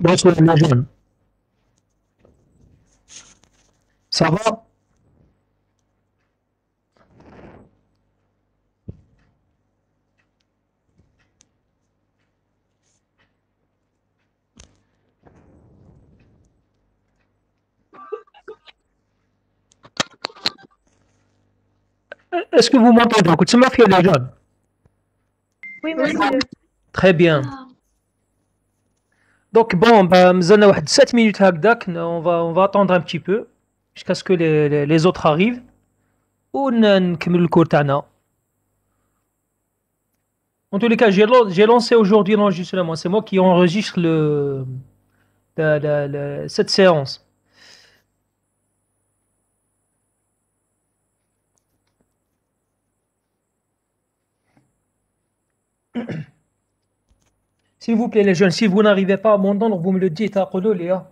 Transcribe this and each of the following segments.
Bonsoir les jeunes. Ça va? Est-ce que vous m'entendez? Écoute, c'est ma fille les jeunes. Oui, monsieur. Très bien. Donc bon, bah, nous avons 7 minutes هكذاك. On va attendre un petit peu jusqu'à ce que les autres arrivent ونكمل الكور تاعنا. En tous les cas, j'ai lancé aujourd'hui l'enregistrement. C'est moi qui enregistre cette séance. S'il vous plaît, les jeunes, si vous n'arrivez pas à m'entendre, vous me le dites. تقولوا لي.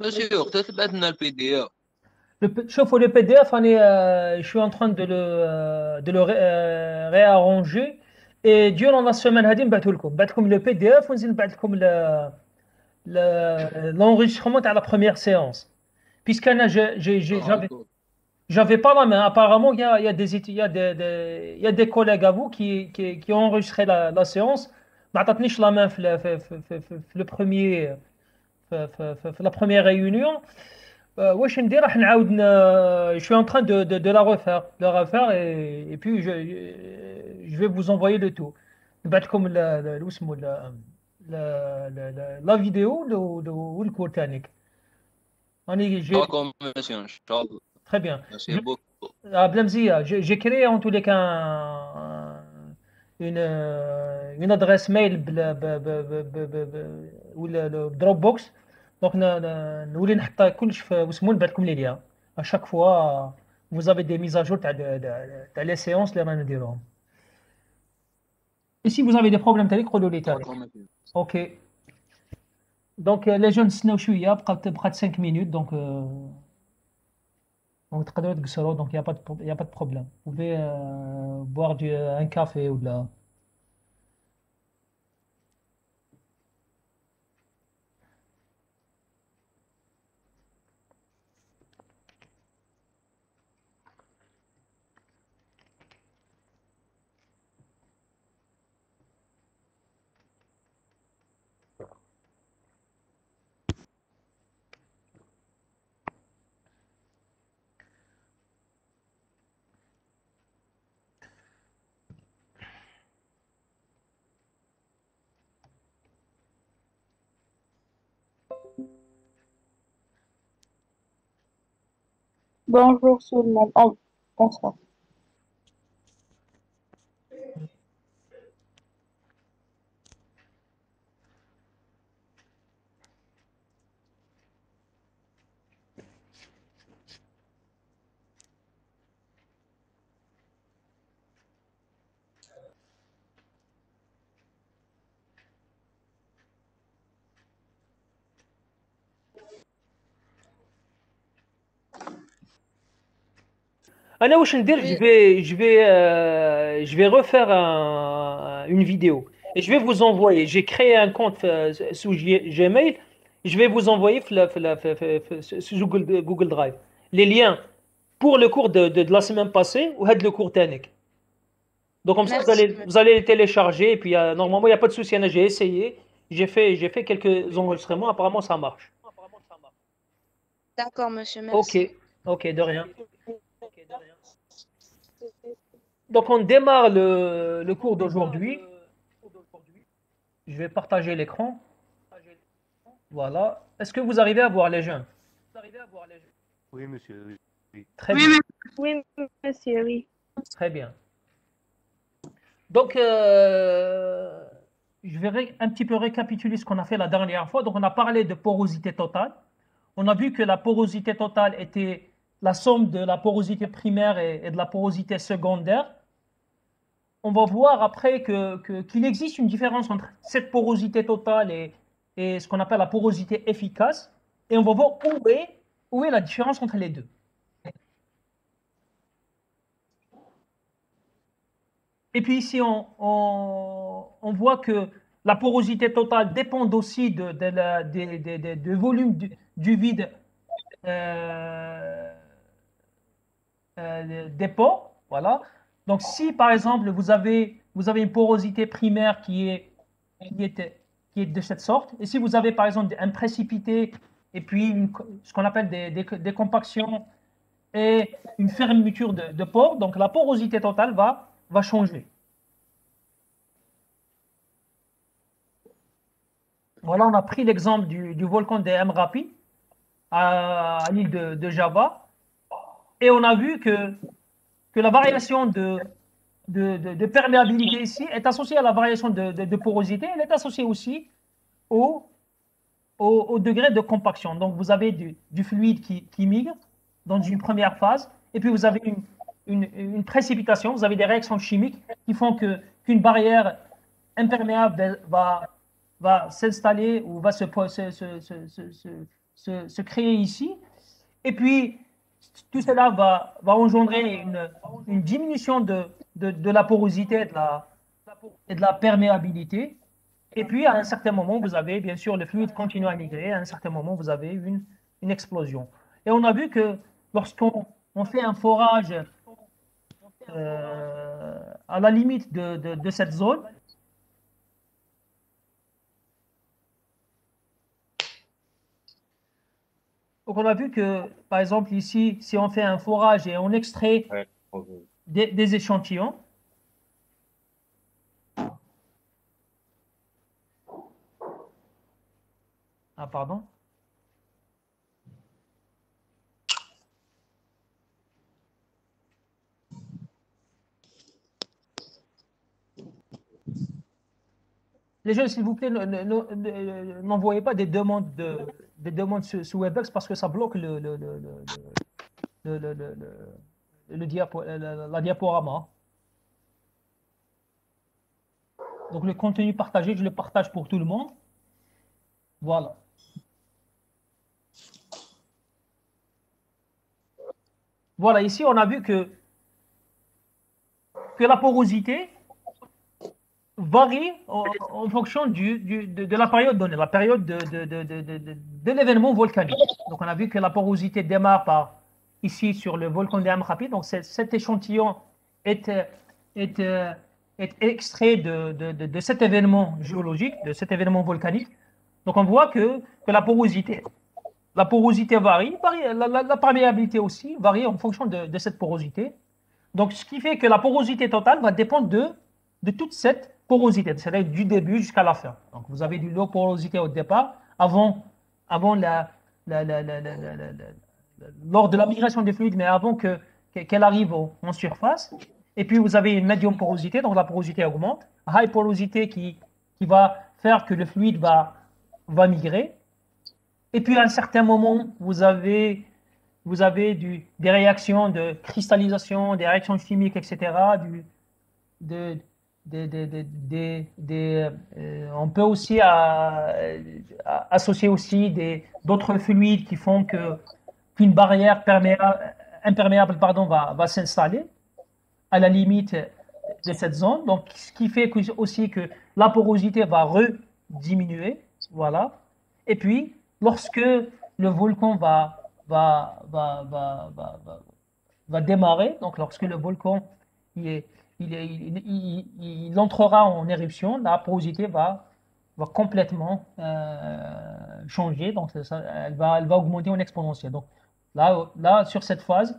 Monsieur, تثبت لنا البي دي اف. شوفوا le PDF, je suis en train de le réarranger et durant la semaine هذه نبعثه لكم le PDF ونزيد نبعث لكم l'enregistrement à la première séance. Puisqu'Anna, j'avais pas la main. Apparemment, il y a des collègues à vous qui ont enregistré la séance. ما عطاتنيش la main في le premier في la première réunion. واش ندير راح نعاود je suis en train de la refaire et puis je vais vous envoyer le tout. نبعث لكم اسمه la vidéo والكور تانيك. D'accord, monsieur, Inch'Allah. Très bien. Merci beaucoup. Blamzia, j'ai créé en tous les cas une adresse mail ou le Dropbox. Donc نولي نحط كلش في واسمو نبعث لكم لي ليا. À chaque fois vous avez des mises à jour تاع les séances اللي رانا نديروهم. Et si vous avez des problèmes تانيك قولوا لي تانيك. D'accord, monsieur. OK. Donc les jeunes نستناو شويه بقات 5 minutes donc donc تقدروا تقصروا donc il y a pas de problème. Vous pouvez boire un café ou là. Bonjour tout le monde. Oh, bonsoir. أنا واش ندير je vais refaire une vidéo et je vais vous envoyer. J'ai créé un compte sous Gmail. Je vais vous envoyer sur Google Drive les liens pour le cours de la semaine passée ou le cours تانيك. Donc comme ça vous allez les télécharger et puis normalement il n'y a pas de souci. J'ai essayé, j'ai fait quelques enregistrements, apparemment ça marche. D'accord, monsieur, Ok, merci. ok, de rien. Donc on démarre le cours d'aujourd'hui. Je vais partager l'écran. Voilà. Est-ce que vous arrivez à voir les jeunes? Oui, monsieur. Oui. Très bien, Oui, monsieur, oui. très bien. Donc, je vais un petit peu récapituler ce qu'on a fait la dernière fois. Donc, on a parlé de porosité totale. On a vu que la porosité totale était la somme de la porosité primaire et de la porosité secondaire. On va voir après qu'il existe une différence entre cette porosité totale et ce qu'on appelle la porosité efficace. Et on va voir où est la différence entre les deux. Et puis ici, on voit que la porosité totale dépend aussi du volume du vide des pores. Voilà. Donc si par exemple vous avez une porosité primaire qui est, qui est de cette sorte, et si vous avez par exemple un précipité et puis ce qu'on appelle des compactions et une fermeture de pores, donc la porosité totale va changer. Voilà, on a pris l'exemple du volcan des Mrapi à l'île de Java et on a vu que la variation de perméabilité ici est associée à la variation de porosité. Elle est associée aussi au, au degré de compaction. Donc, vous avez du fluide qui migre dans une première phase et puis vous avez une précipitation, vous avez des réactions chimiques qui font qu'une barrière imperméable va s'installer ou va se créer ici. Et puis, tout cela va engendrer une diminution de la porosité et de la perméabilité. Et puis, à un certain moment, vous avez, bien sûr, le fluide continue à migrer. À un certain moment, vous avez une explosion. Et on a vu que lorsqu'on fait un forage à la limite de cette zone, donc on a vu que, par exemple, ici, si on fait un forage et on extrait des échantillons, ah pardon, les jeunes, s'il vous plaît, n'envoyez pas des demandes sur Webex parce que ça bloque la diaporama. Donc le contenu partagé, je le partage pour tout le monde. Voilà. Voilà, ici on a vu que la porosité varie en fonction de la période donnée, la période de l'événement volcanique. Donc on a vu que la porosité démarre par ici sur le volcan de Amrapi. Donc cet échantillon est extrait de cet événement géologique, de cet événement volcanique. Donc on voit que la porosité varie la perméabilité aussi varie en fonction de cette porosité. Donc ce qui fait que la porosité totale va dépendre de toute cette porosité, c'est-à-dire du début jusqu'à la fin. Donc vous avez du low porosité au départ, avant lors de la migration des fluides, mais avant qu'elle arrive en surface. Et puis vous avez une médium porosité, donc la porosité augmente. High porosité qui va faire que le fluide va migrer. Et puis à un certain moment, vous avez des réactions de cristallisation, des réactions chimiques, etc. On peut aussi associer aussi d'autres fluides qui font qu'une barrière imperméable va s'installer à la limite de cette zone. Donc, ce qui fait aussi que la porosité va rediminuer. Voilà. Et puis, lorsque le volcan va démarrer, donc lorsque le volcan il entrera en éruption, la porosité va complètement changer. Donc, elle va augmenter en exponentielle. Donc, là sur cette phase,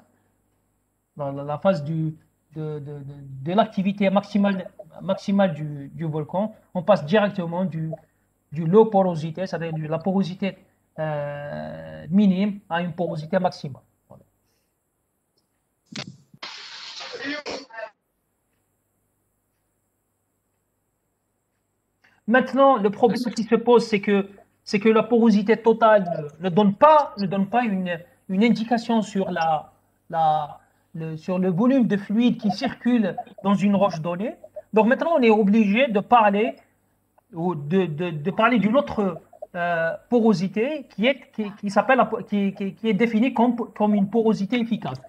dans la phase de l'activité maximale du volcan, on passe directement du low porosité, c'est-à-dire de la porosité minime à une porosité maximale. Voilà. Maintenant, le problème qui se pose, c'est que la porosité totale ne donne pas une indication sur sur le volume de fluide qui circule dans une roche donnée. Donc maintenant, on est obligé de parler d'une autre porosité qui est définie comme une porosité efficace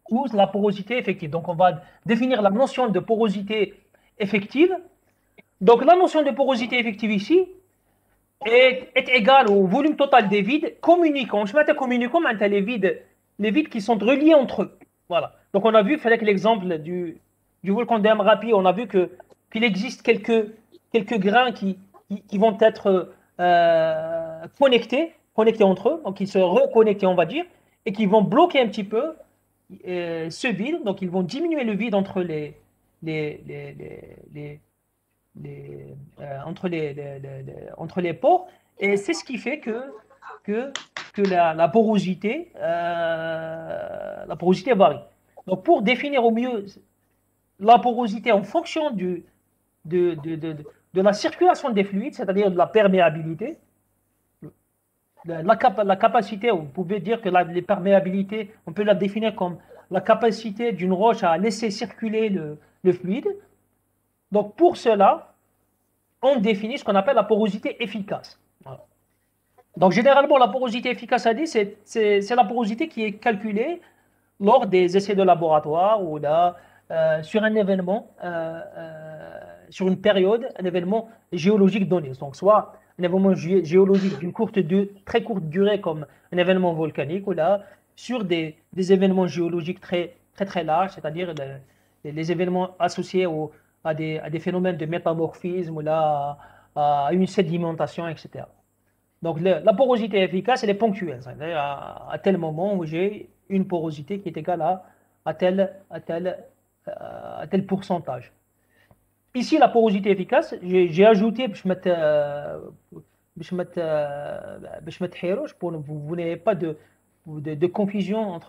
ou la porosité effective. Donc on va définir la notion de porosité effective. Donc la notion de porosité effective ici est égale au volume total des vides communicants. Je m'attends communicants, mais les vides qui sont reliés entre eux. Voilà. Donc on a vu, avec l'exemple du volcan d'Amrapi, on a vu qu'il existe quelques grains qui vont être connectés entre eux, donc ils se reconnectent, on va dire, et qui vont bloquer un petit peu ce vide. Donc ils vont diminuer le vide entre entre les pores, et c'est ce qui fait que la porosité varie. Donc pour définir au mieux la porosité en fonction de la circulation des fluides, c'est-à-dire de la perméabilité, la capacité, vous pouvez dire que les perméabilités, on peut la définir comme la capacité d'une roche à laisser circuler le fluide. Donc pour cela, on définit ce qu'on appelle la porosité efficace. Voilà. Donc généralement, la porosité efficace, c'est la porosité qui est calculée lors des essais de laboratoire ou là, sur un événement, sur une période, un événement géologique donné. Donc soit un événement géologique d'une très courte durée comme un événement volcanique ou là, sur des événements géologiques très larges, c'est-à-dire les événements associés à des phénomènes de métamorphisme ou là, à une sédimentation, etc. Donc la porosité efficace, elle est ponctuelle. C'est-à-dire à tel moment où j'ai une porosité qui est égale à tel pourcentage. Ici, la porosité efficace, j'ai ajouté, pour vous n'ayez pas de confusion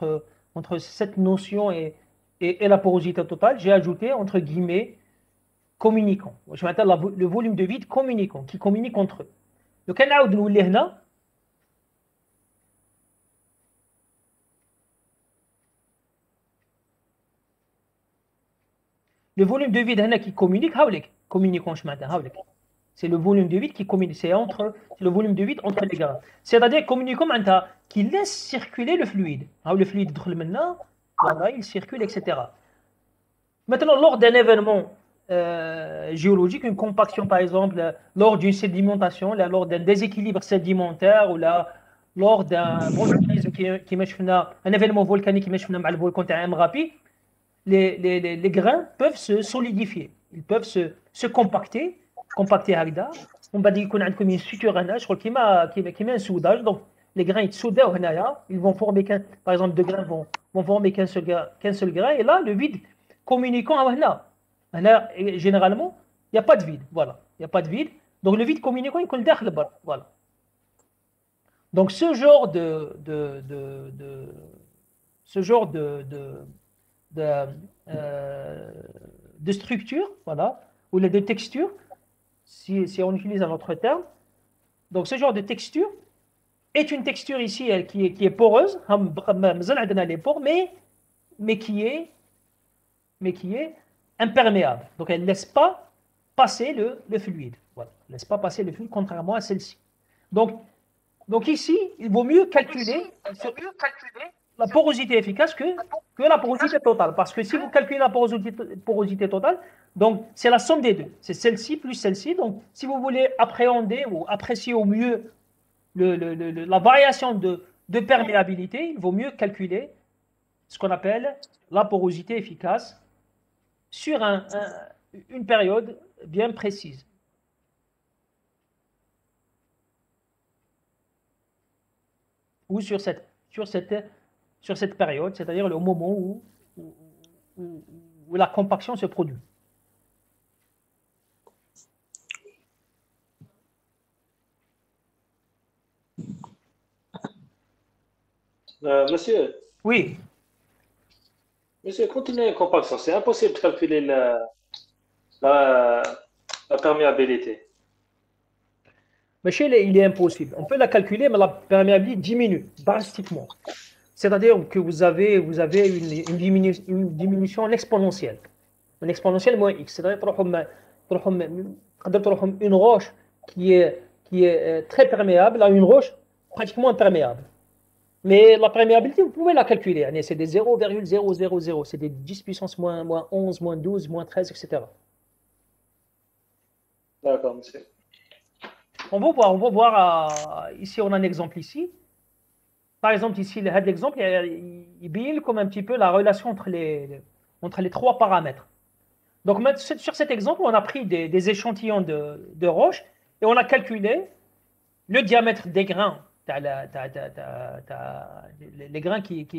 entre cette notion et la porosité totale, j'ai ajouté entre guillemets communicants. Je m'appelle le volume de vide communicant, qui communique entre eux. Donc, le volume de vide qui communique, c'est le volume de vide qui communique, c'est le volume de vide entre les grains. C'est-à-dire communicant qui laisse circuler le fluide. Le fluide maintenant, voilà, il circule, etc. Maintenant, lors d'un événement géologique, une compaction par exemple, lors d'une sédimentation, lors d'un déséquilibre sédimentaire ou lors d'un volcanisme un événement volcanique qui met le volcan Amrapi, les grains peuvent se solidifier, ils peuvent se compacter هكذا. On va dire qu'on a une suture je crois qu'il met un soudage. Donc les grains ils soudent ils vont former par exemple deux grains vont former qu'un seul grain, et là le vide communiquant généralement il n'y a pas de vide, voilà, il n'y a pas de vide, donc le vide communicant il coule derrière le bas, voilà. Donc ce genre de structure, voilà, ou de texture, si on utilise un autre terme. Donc ce genre de texture est une texture ici qui est poreuse, les pores, mais qui est imperméable. Donc elle ne laisse pas passer le fluide. Voilà, elle ne laisse pas passer le fluide, contrairement à celle-ci. Donc ici, il vaut mieux calculer la porosité efficace que la porosité totale. Parce que si vous calculez la porosité totale, donc c'est la somme des deux. C'est celle-ci plus celle-ci. Donc si vous voulez appréhender ou apprécier au mieux la variation de perméabilité, il vaut mieux calculer ce qu'on appelle la porosité efficace sur une période bien précise. ou sur cette période, c'est-à-dire le moment où la compaction se produit. Monsieur, Oui, monsieur, continuez la compaction. C'est impossible de calculer la, la perméabilité. mais chez les, il est impossible. On peut la calculer, mais la perméabilité diminue drastiquement. C'est-à-dire que vous avez une diminution exponentielle. Une exponentielle moins x. C'est-à-dire une roche qui est très perméable à une roche pratiquement imperméable. Mais la perméabilité, vous pouvez la calculer. C'est des 0,000, c'est des 10 puissance moins 11, moins 12, moins 13, etc. D'accord, monsieur. On va voir ici, on a un exemple ici. Par exemple, ici, l'exemple, il brille comme un petit peu la relation entre les trois paramètres. Donc, sur cet exemple, on a pris des échantillons de roches et on a calculé le diamètre des grains. Les grains qui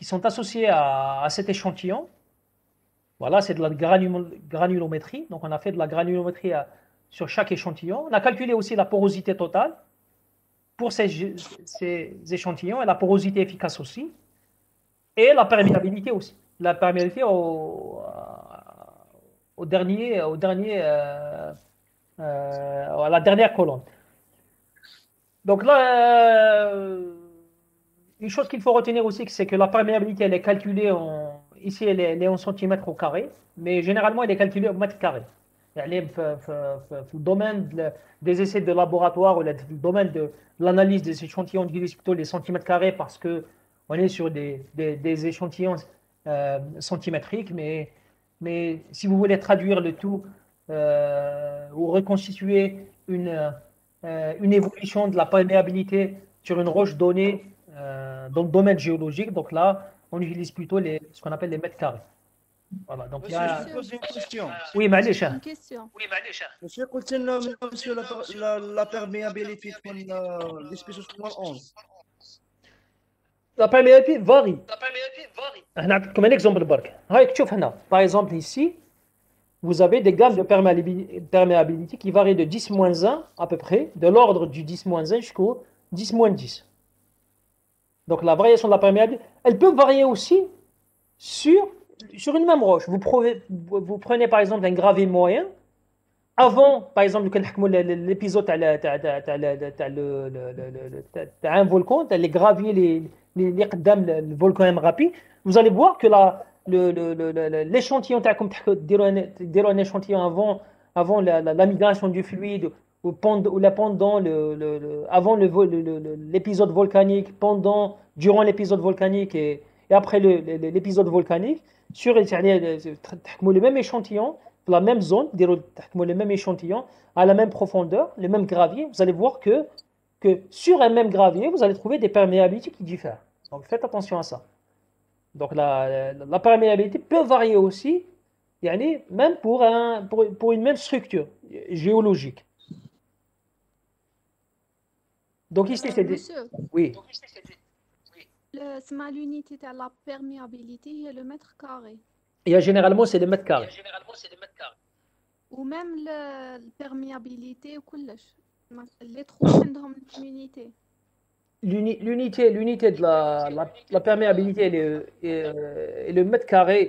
sont associés à cet échantillon. Voilà, c'est de la granulométrie. Donc, on a fait de la granulométrie sur chaque échantillon. On a calculé aussi la porosité totale pour ces échantillons et la porosité efficace aussi. Et la perméabilité aussi. La perméabilité à la dernière colonne. Donc là, une chose qu'il faut retenir aussi, c'est que la perméabilité, elle est calculée ici, elle est en centimètres au carré, mais généralement, elle est calculée au mètre carré. Elle est dans le domaine des essais de laboratoire ou dans le domaine de l'analyse des échantillons, on utilise plutôt les centimètres carrés parce qu'on est sur des échantillons centimétriques, mais si vous voulez traduire le tout ou reconstituer une évolution de la perméabilité sur une roche donnée dans le domaine géologique, donc là, on utilise plutôt ce qu'on appelle les mètres carrés. Voilà, donc Monsieur, je pose une question. Oui, معليش. Une question. Monsieur, قلت لنا monsieur la perméabilité de l'espèce 11. La perméabilité varie. احنا نعطيكم un exemple برك. هايك تشوف هنا. Par exemple ici, vous avez des gammes de perméabilité qui varient de 10-1 à peu près, de l'ordre du 10-1 jusqu'au 10-10. Donc la variation de la perméabilité, elle peut varier aussi sur une même roche. Vous prenez par exemple un gravier moyen. Avant, par exemple, l'épisode un volcan, les graviers, les volcans rapide, vous allez voir que l'échantillon, un échantillon avant la migration du fluide, ou pendant avant l'épisode volcanique, durant l'épisode volcanique et après l'épisode volcanique, sur le même échantillon, la même zone, le même échantillon, à la même profondeur, le même gravier, vous allez voir que sur un même gravier, vous allez trouver des perméabilités qui diffèrent. Donc faites attention à ça. Donc la perméabilité peut varier aussi, même pour une même structure géologique. Donc ici, c'est des... Monsieur, Oui. l'unité de la perméabilité est le mètre carré. Et généralement, c'est des mètres carrés. Ou même la perméabilité وكلش. Les trois عندهم unité. L'unité de la perméabilité est le mètre carré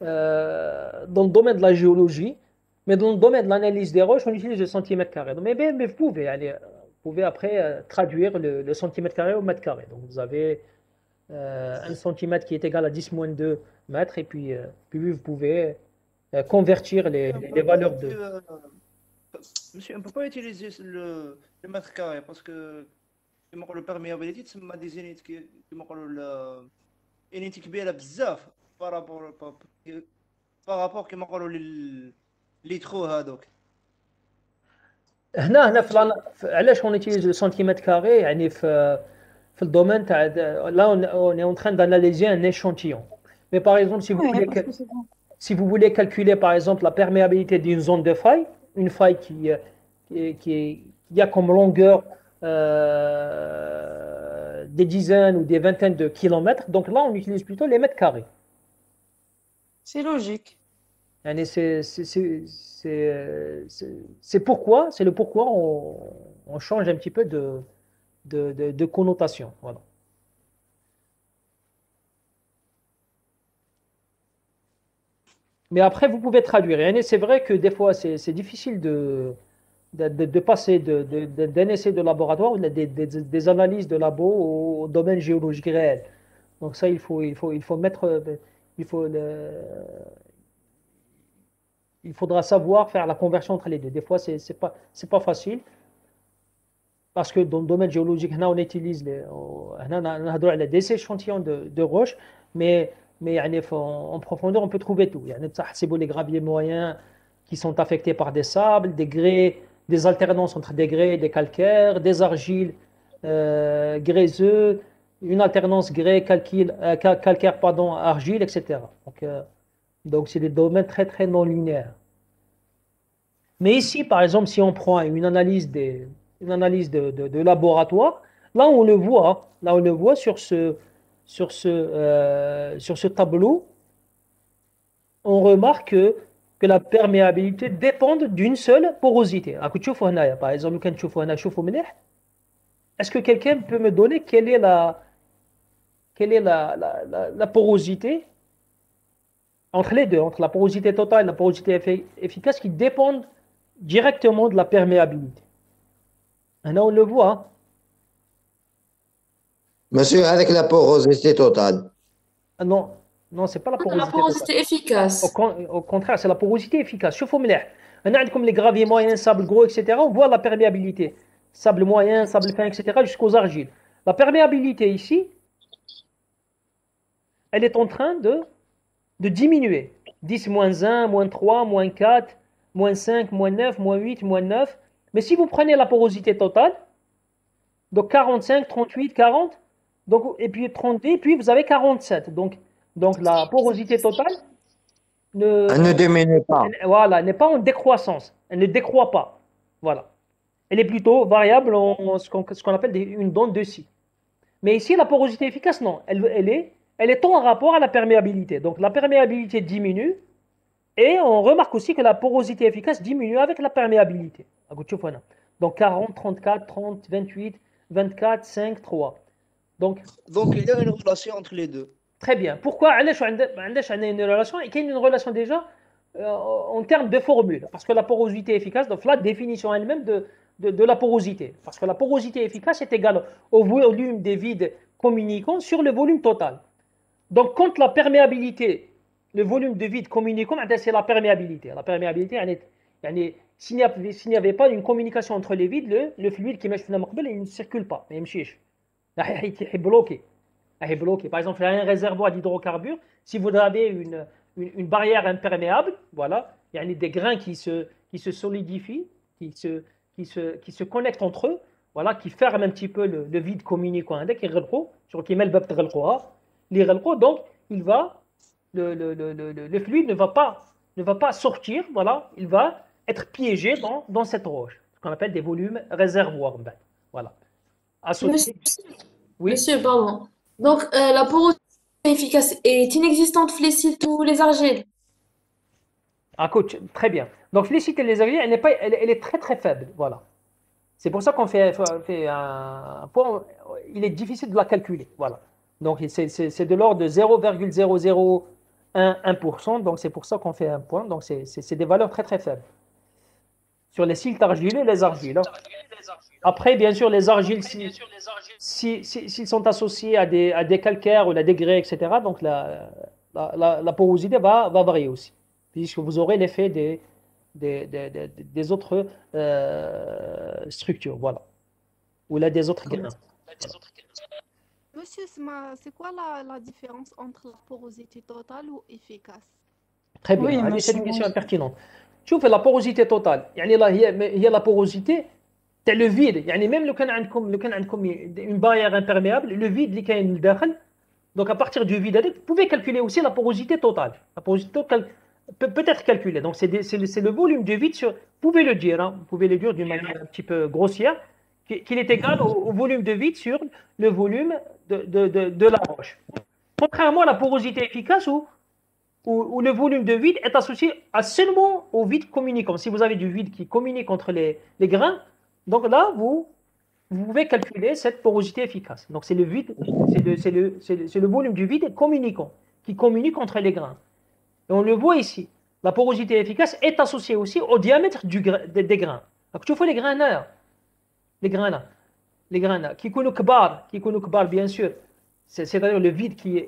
dans le domaine de la géologie, mais dans le domaine de l'analyse des roches, on utilise le centimètre carré. Mais vous pouvez après traduire le centimètre carré au mètre carré. Donc vous avez 1 centimètre qui est égal à 10-2 mètres, et puis vous pouvez convertir les valeurs de... Monsieur, on ne peut pas utiliser le mètre carré parce que le perméabilité, c'est des unités qui unité كبيرة بزاف par rapport كما نقولوا لي ترو هذوك. هنا علاش on utilise le centimètre carré في الدومين تاع là on est en train d'analyser un échantillon. Mais par exemple, si vous voulez calculer par exemple la perméabilité d'une zone de faille, une faille qui il y a comme longueur des dizaines ou des vingtaines de kilomètres. Donc là, on utilise plutôt les mètres carrés. C'est logique. Yani c'est pourquoi, c'est le pourquoi on change un petit peu de connotation. Voilà. Mais après, vous pouvez traduire. Yani c'est vrai que des fois, c'est difficile de passer d'un essai de laboratoire ou des analyses de labo au domaine géologique réel. Donc ça, il faut mettre, il faut il faudra savoir faire la conversion entre les deux. Des fois, c'est pas facile parce que dans le domaine géologique, on utilise des échantillons de roches, mais en profondeur, on peut trouver tout. C'est les graviers moyens qui sont affectés par des sables, des grès, des alternances entre des grès, des calcaires, des argiles gréseux, une alternance grès, calcaire, pardon, argile, etc. Donc, c'est des domaines très, très non linéaires. Mais ici, par exemple, si on prend une analyse de laboratoire, là, on le voit sur ce tableau, on remarque que la perméabilité dépend d'une seule porosité. Par exemple, est-ce que quelqu'un peut me donner quelle est la porosité entre les deux, entre la porosité totale et la porosité efficace qui dépendent directement de la perméabilité? Là, on le voit. Hein. Monsieur, avec la porosité totale. Non, c'est pas la porosité La porosité totale. efficace. Au contraire, c'est la porosité efficace. Comme les graviers moyens, sable gros, etc., on voit la perméabilité. Sable moyen, sable fin, etc., jusqu'aux argiles. La perméabilité ici, elle est en train de diminuer. 10, moins 1, moins 3, moins 4, moins 5, moins 9, moins 8, moins 9. Mais si vous prenez la porosité totale, donc 45, 38, 40, donc, et puis 30, et puis vous avez 47. Donc la porosité totale Elle ne diminue pas. Voilà, n'est pas en décroissance. Elle ne décroît pas. Voilà. Elle est plutôt variable en ce qu'on appelle une dent de scie. Mais ici, la porosité efficace, non. Elle est en rapport à la perméabilité. Donc la perméabilité diminue et on remarque aussi que la porosité efficace diminue avec la perméabilité. Donc 40, 34, 30, 28, 24, 5, 3. Donc il y a une relation entre les deux. Très bien. Pourquoi une relation? Il y a une relation déjà en termes de formule. Parce que la porosité efficace, donc la définition elle-même de la porosité. Parce que la porosité efficace est égale au volume des vides communicants sur le volume total. Donc, quand la perméabilité, le volume de vide communicant, c'est la perméabilité. La perméabilité, s'il n'y avait pas une communication entre les vides, le fluide qui marche dans il ne circule pas. Il est bloqué. Par exemple, il y a un réservoir d'hydrocarbures. Si vous avez une barrière imperméable, voilà, il y a des grains qui se solidifient, qui se connectent entre eux, voilà, qui ferment un petit peu le vide communicant. Donc, le fluide ne va pas sortir, voilà, il va être piégé dans cette roche, ce qu'on appelle des volumes réservoirs. Voilà. Monsieur, pardon. Donc, la porosité efficace est inexistante tous les argiles. Écoute, très bien. Donc, féliciter les argiles, elle est très très faible. Voilà. C'est pour ça qu'on fait un point. Il est difficile de la calculer. Voilà. Donc, c'est de l'ordre de 0,0011%. Donc, c'est pour ça qu'on fait un point. Donc, c'est des valeurs très très faibles. Sur les sites argileux et les argiles. Hein. Après, bien sûr, les argiles, s'ils sont associés à des calcaires ou à des grès, etc., donc la porosité va varier aussi, puisque vous aurez l'effet des autres structures, voilà, ou là des autres grains. Monsieur, c'est quoi la différence entre la porosité totale ou efficace? Très bien, c'est une question pertinente. Tu fais la porosité totale, il y a la porosité. C'est le vide. Même le كان عندكم une barrière imperméable, le vide اللي كاين لداخل. Donc à partir du vide, vous pouvez calculer aussi la porosité totale. La porosité totale peut-être calculé. Donc, c'est le volume de vide sur. Vous pouvez le dire, hein, vous pouvez le dire d'une manière un petit peu grossière, qu'il est égal au volume de vide sur le volume de la roche. Contrairement à la porosité efficace où le volume de vide est associé seulement au vide communicant. Si vous avez du vide qui communique entre les grains, donc là, vous pouvez calculer cette porosité efficace. Donc, c'est le vide, c'est le volume du vide communicant qui communique entre les grains. Et on le voit ici. La porosité efficace est associée aussi au diamètre des grains. Donc, tu vois les grains là. Les grains là. Qui connaissent kbar, bien sûr. C'est-à-dire le vide qui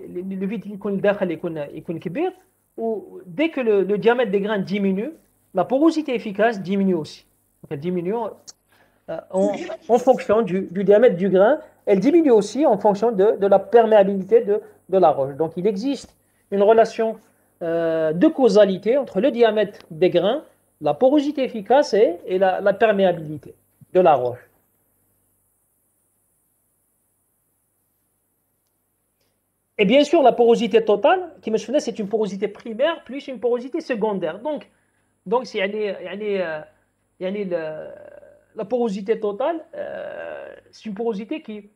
connaît dakhal il connaît kbir. Ou dès que le diamètre des grains diminue, la porosité efficace diminue aussi. Donc, elle diminue en fonction du diamètre du grain. Elle diminue aussi en fonction de la perméabilité de la roche. Donc, il existe une relation de causalité entre le diamètre des grains, la porosité efficace et la perméabilité de la roche. Et bien sûr, la porosité totale, qui me souviens, c'est une porosité primaire plus une porosité secondaire. Donc c'est la porosité totale, c'est une porosité qui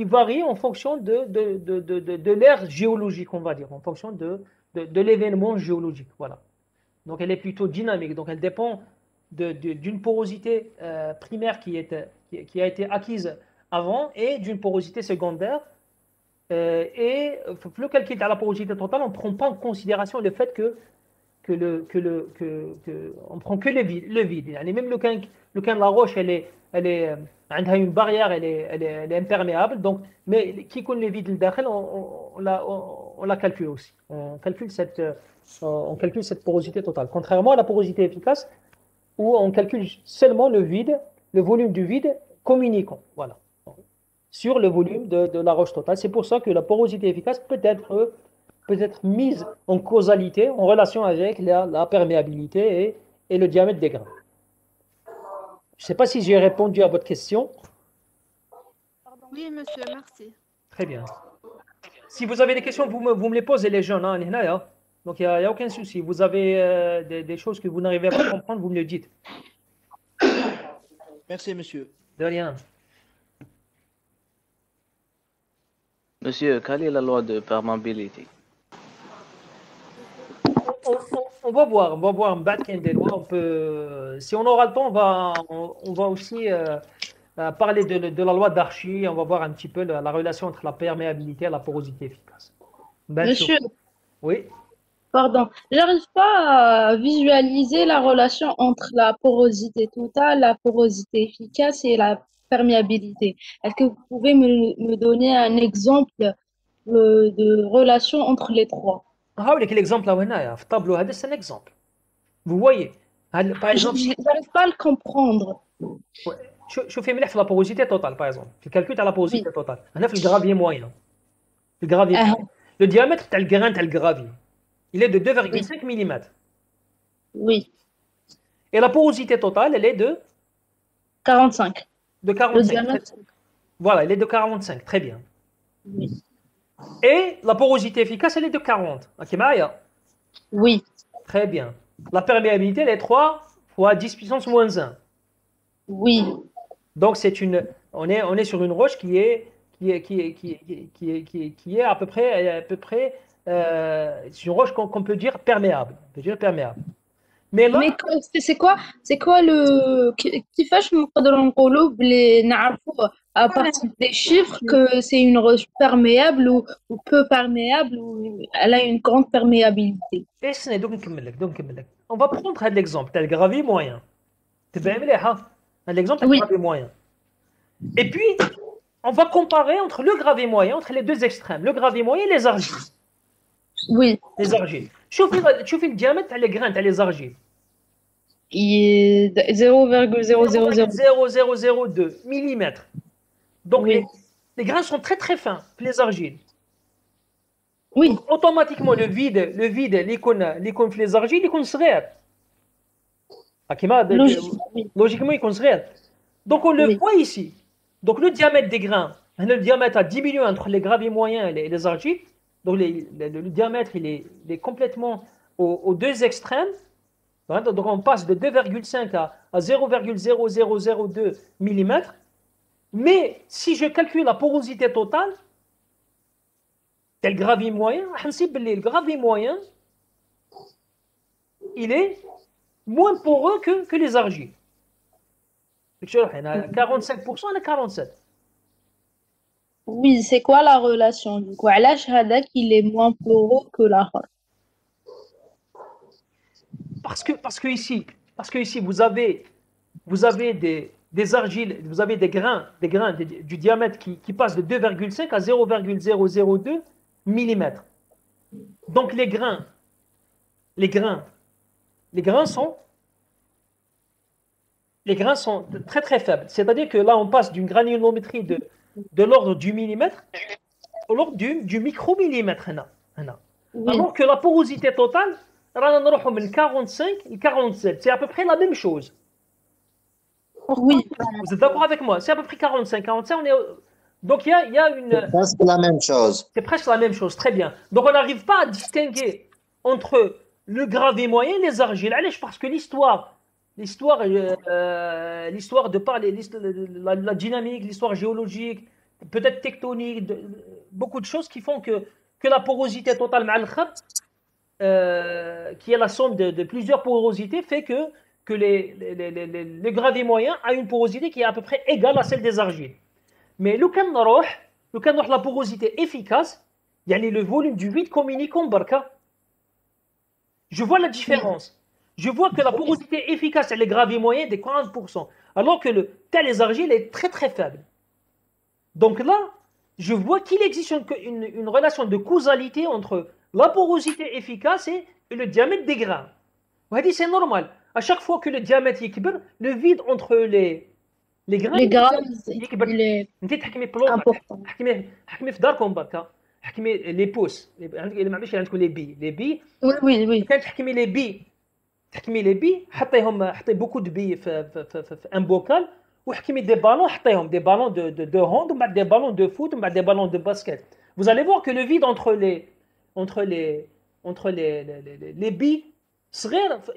varie en fonction de l'ère géologique, on va dire, en fonction de l'événement géologique. Voilà. Donc elle est plutôt dynamique. Donc elle dépend d'une porosité primaire qui a été acquise avant et d'une porosité secondaire. Et le calcul de la porosité totale, on ne prend pas en considération le fait on prend que le vide. Même le can de la roche, elle a une barrière, elle est imperméable. Donc, mais qui connaît le vide le dakhel, on la calcule aussi. On calcule cette porosité totale. Contrairement à la porosité efficace, où on calcule seulement le volume du vide communicant. Voilà. Sur le volume de la roche totale. C'est pour ça que la porosité efficace peut être mise en causalité, en relation avec la perméabilité et le diamètre des grains. Je ne sais pas si j'ai répondu à votre question. Oui, monsieur, merci. Très bien. Si vous avez des questions, vous me les posez, les jeunes. Hein, donc, il n'y a aucun souci. Vous avez des choses que vous n'arrivez pas à comprendre, vous me le dites. Merci, monsieur. De rien. Monsieur, quelle est la loi de perméabilité? On va voir des lois. Si on aura le temps, on va aussi parler de la loi d'Archie. On va voir un petit peu la relation entre la perméabilité et la porosité efficace. Monsieur, oui. pardon, j'arrive pas à visualiser la relation entre la porosité totale, la porosité efficace et la perméabilité. Est-ce que vous pouvez me donner un exemple de relation entre les trois? L'exemple là, le tableau, c'est un exemple. Vous voyez, par exemple, Je n'arrive pas à le comprendre. Je fais la porosité totale, par exemple. Tu calcules la porosité totale. On a le gravier moyen. Le diamètre tel grain, tel gravier, il est de 2,5 mm. Oui. Et la porosité totale, elle est de 45. De 45. Voilà, elle est de 45. Très bien. Oui. Et la porosité efficace, elle est de 40. Ok, Maya? Oui. Très bien. La perméabilité, elle est 3 fois 10 puissance moins 1. Oui. Donc, on est sur une roche qui est à peu près c'est une roche qu'on peut dire perméable. Mais là, c'est quoi le qui fait à partir des chiffres que c'est une roche perméable ou peu perméable ou elle a une grande perméabilité. On va prendre l'exemple tel gravier moyen. L'exemple du gravier moyen. Et puis, on va comparer entre le gravier moyen, entre les deux extrêmes, le gravier moyen et les argiles. Oui. Les argiles. Tu fais le diamètre des grains, les argiles. Il est 0,0002 mm. Donc, oui. les grains sont très très fins, les argiles. Oui. Donc, automatiquement, le vide, l'icône les argiles, l'icône serait. Logiquement, il serait. Donc, on le voit ici. Donc, le diamètre des grains, le diamètre a diminué entre les graviers moyens et les argiles. Donc le diamètre, il est complètement aux deux extrêmes. Donc on passe de 2,5 à 0,0002 mm. Mais si je calcule la porosité totale, c'est le gravier moyen, le gravier moyen, il est moins poreux que les argiles. 45% à 47%. Oui, c'est quoi la relation du coup? علاش هذاك il est moins poreux que l'autre? Parce que ici vous avez des argiles, vous avez des grains du diamètre qui passent de 2,5 à 0,002 mm. Donc les grains sont très très faibles. C'est-à-dire que là on passe d'une granulométrie de l'ordre du millimètre au l'ordre du micromillimètre. Alors que la porosité totale, 45 et 47, c'est à peu près la même chose. Oui. Vous êtes d'accord avec moi? C'est à peu près 45, 45, donc il y a une... C'est presque la même chose. C'est presque la même chose, très bien. Donc on n'arrive pas à distinguer entre le gravier moyen et les argiles. Parce que l'histoire de parler, la dynamique, l'histoire géologique, peut-être tectonique, beaucoup de choses qui font que la porosité totale qui est la somme de plusieurs porosités, fait que le gravier moyen a une porosité qui est à peu près égale à celle des argiles. Mais le cas de la porosité efficace, le volume du vide communicant barca, je vois la différence. Je vois que la porosité efficace est le gravier moyen de 40%, alors que les argiles est très très faible. Donc là, je vois qu'il existe une relation de causalité entre la porosité efficace et le diamètre des grains. C'est normal. À chaque fois que le diamètre est le vide entre les grains il est important. les pouces, les billes. Oui. les billes, حطي beaucoup de billes في un bocal وحكمي des ballons, des ballons de hand, des ballons de foot, des ballons de basket. Vous allez voir que le vide entre les billes,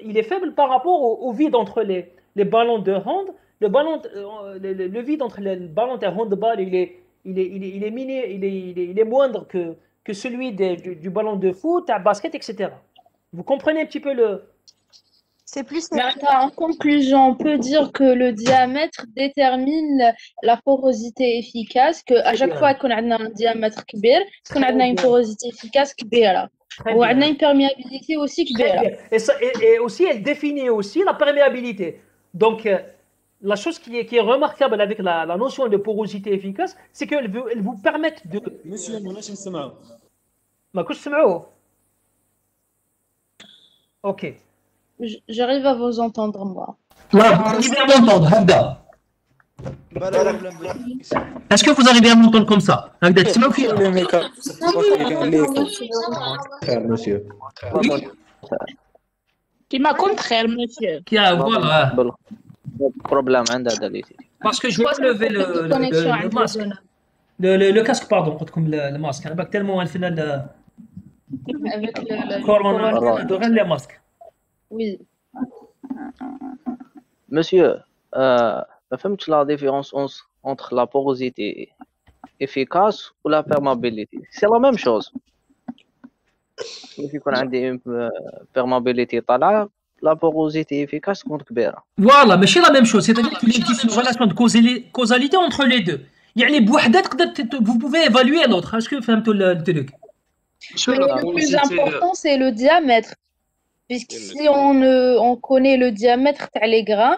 il est faible par rapport au vide entre les ballons de hand. Le vide entre les ballons de handball, il est moindre que celui du ballon de foot, à basket, etc. Vous comprenez un petit peu C'est plus... En conclusion, on peut dire que le diamètre détermine la porosité efficace, qu'à chaque fois qu'on a un diamètre كبير, qu'on a une porosité efficace كبيرة. Ou on a une perméabilité aussi كبيرة. Et aussi, elle définit aussi la perméabilité. Donc, la chose qui est remarquable avec la notion de porosité efficace, c'est qu'elle vous permet de... Monsieur, ما نسمعوا. ما كنتش تسمعوه. Ok. J'arrive à vous entendre, moi. Est-ce que vous arrivez à m'entendre comme ça? Monsieur. Qui m'a contraire, monsieur. Voilà. Problème عندها Parce que je dois lever le masque. Le casque, pardon, comme le masque. أنا بقى tellement الفنان Avec le corona de les masques. Oui. Monsieur, ما فهمتش la différence entre la porosité efficace ou la perméabilité. C'est la même chose. يكون عندي perméabilité طالعة, la porosité efficace تكون كبيرة. Voilà, mais c'est la même chose. C'est-à-dire qu'il existe une relation de causalité entre les deux. بوحدة vous pouvez évaluer l'autre. Est-ce que فهمتوا الترك? Mais le plus important, c'est le diamètre. Puisque si on connaît le diamètre des grains,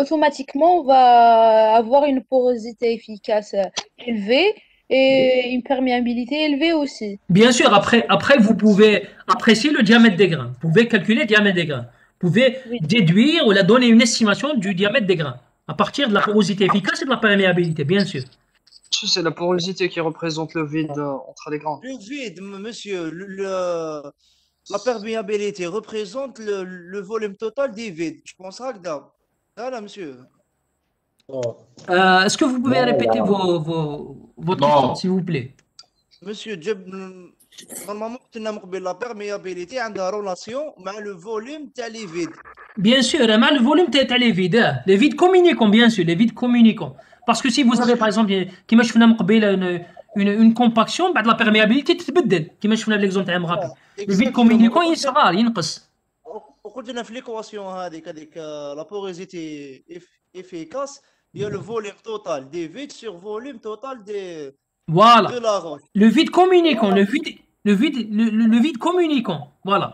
automatiquement, on va avoir une porosité efficace élevée et une perméabilité élevée aussi. Bien sûr, après vous pouvez apprécier le diamètre des grains. Vous pouvez calculer le diamètre des grains. Vous pouvez déduire ou donner une estimation du diamètre des grains à partir de la porosité efficace et de la perméabilité, bien sûr. C'est la porosité qui représente le vide entre les grains. Le vide, monsieur, la perméabilité représente le volume total des vides. Je pense à ça. Voilà, monsieur. Est-ce que vous pouvez répéter votre question, s'il vous plaît? Monsieur normalement قلنا من قبل لا perméabilité عندها relation مع le volume تاع les vides. Bien sûr, مع le volume تاع les vides, les vides communicants, bien sûr, les vides communicants. Parce que si vous avez par exemple كيما شفنا من قبيله une compaction بعد la perméabilité تتبدل كيما شفنا l'exemple تاع مغابي. Le vide communicant يصغر ينقص. وقلت لنا في l'équation هذيك la porosité efficace il y a le volume total des vides sur volume total Voilà. de la roche. Le vide communicant, le vide communicant, voilà.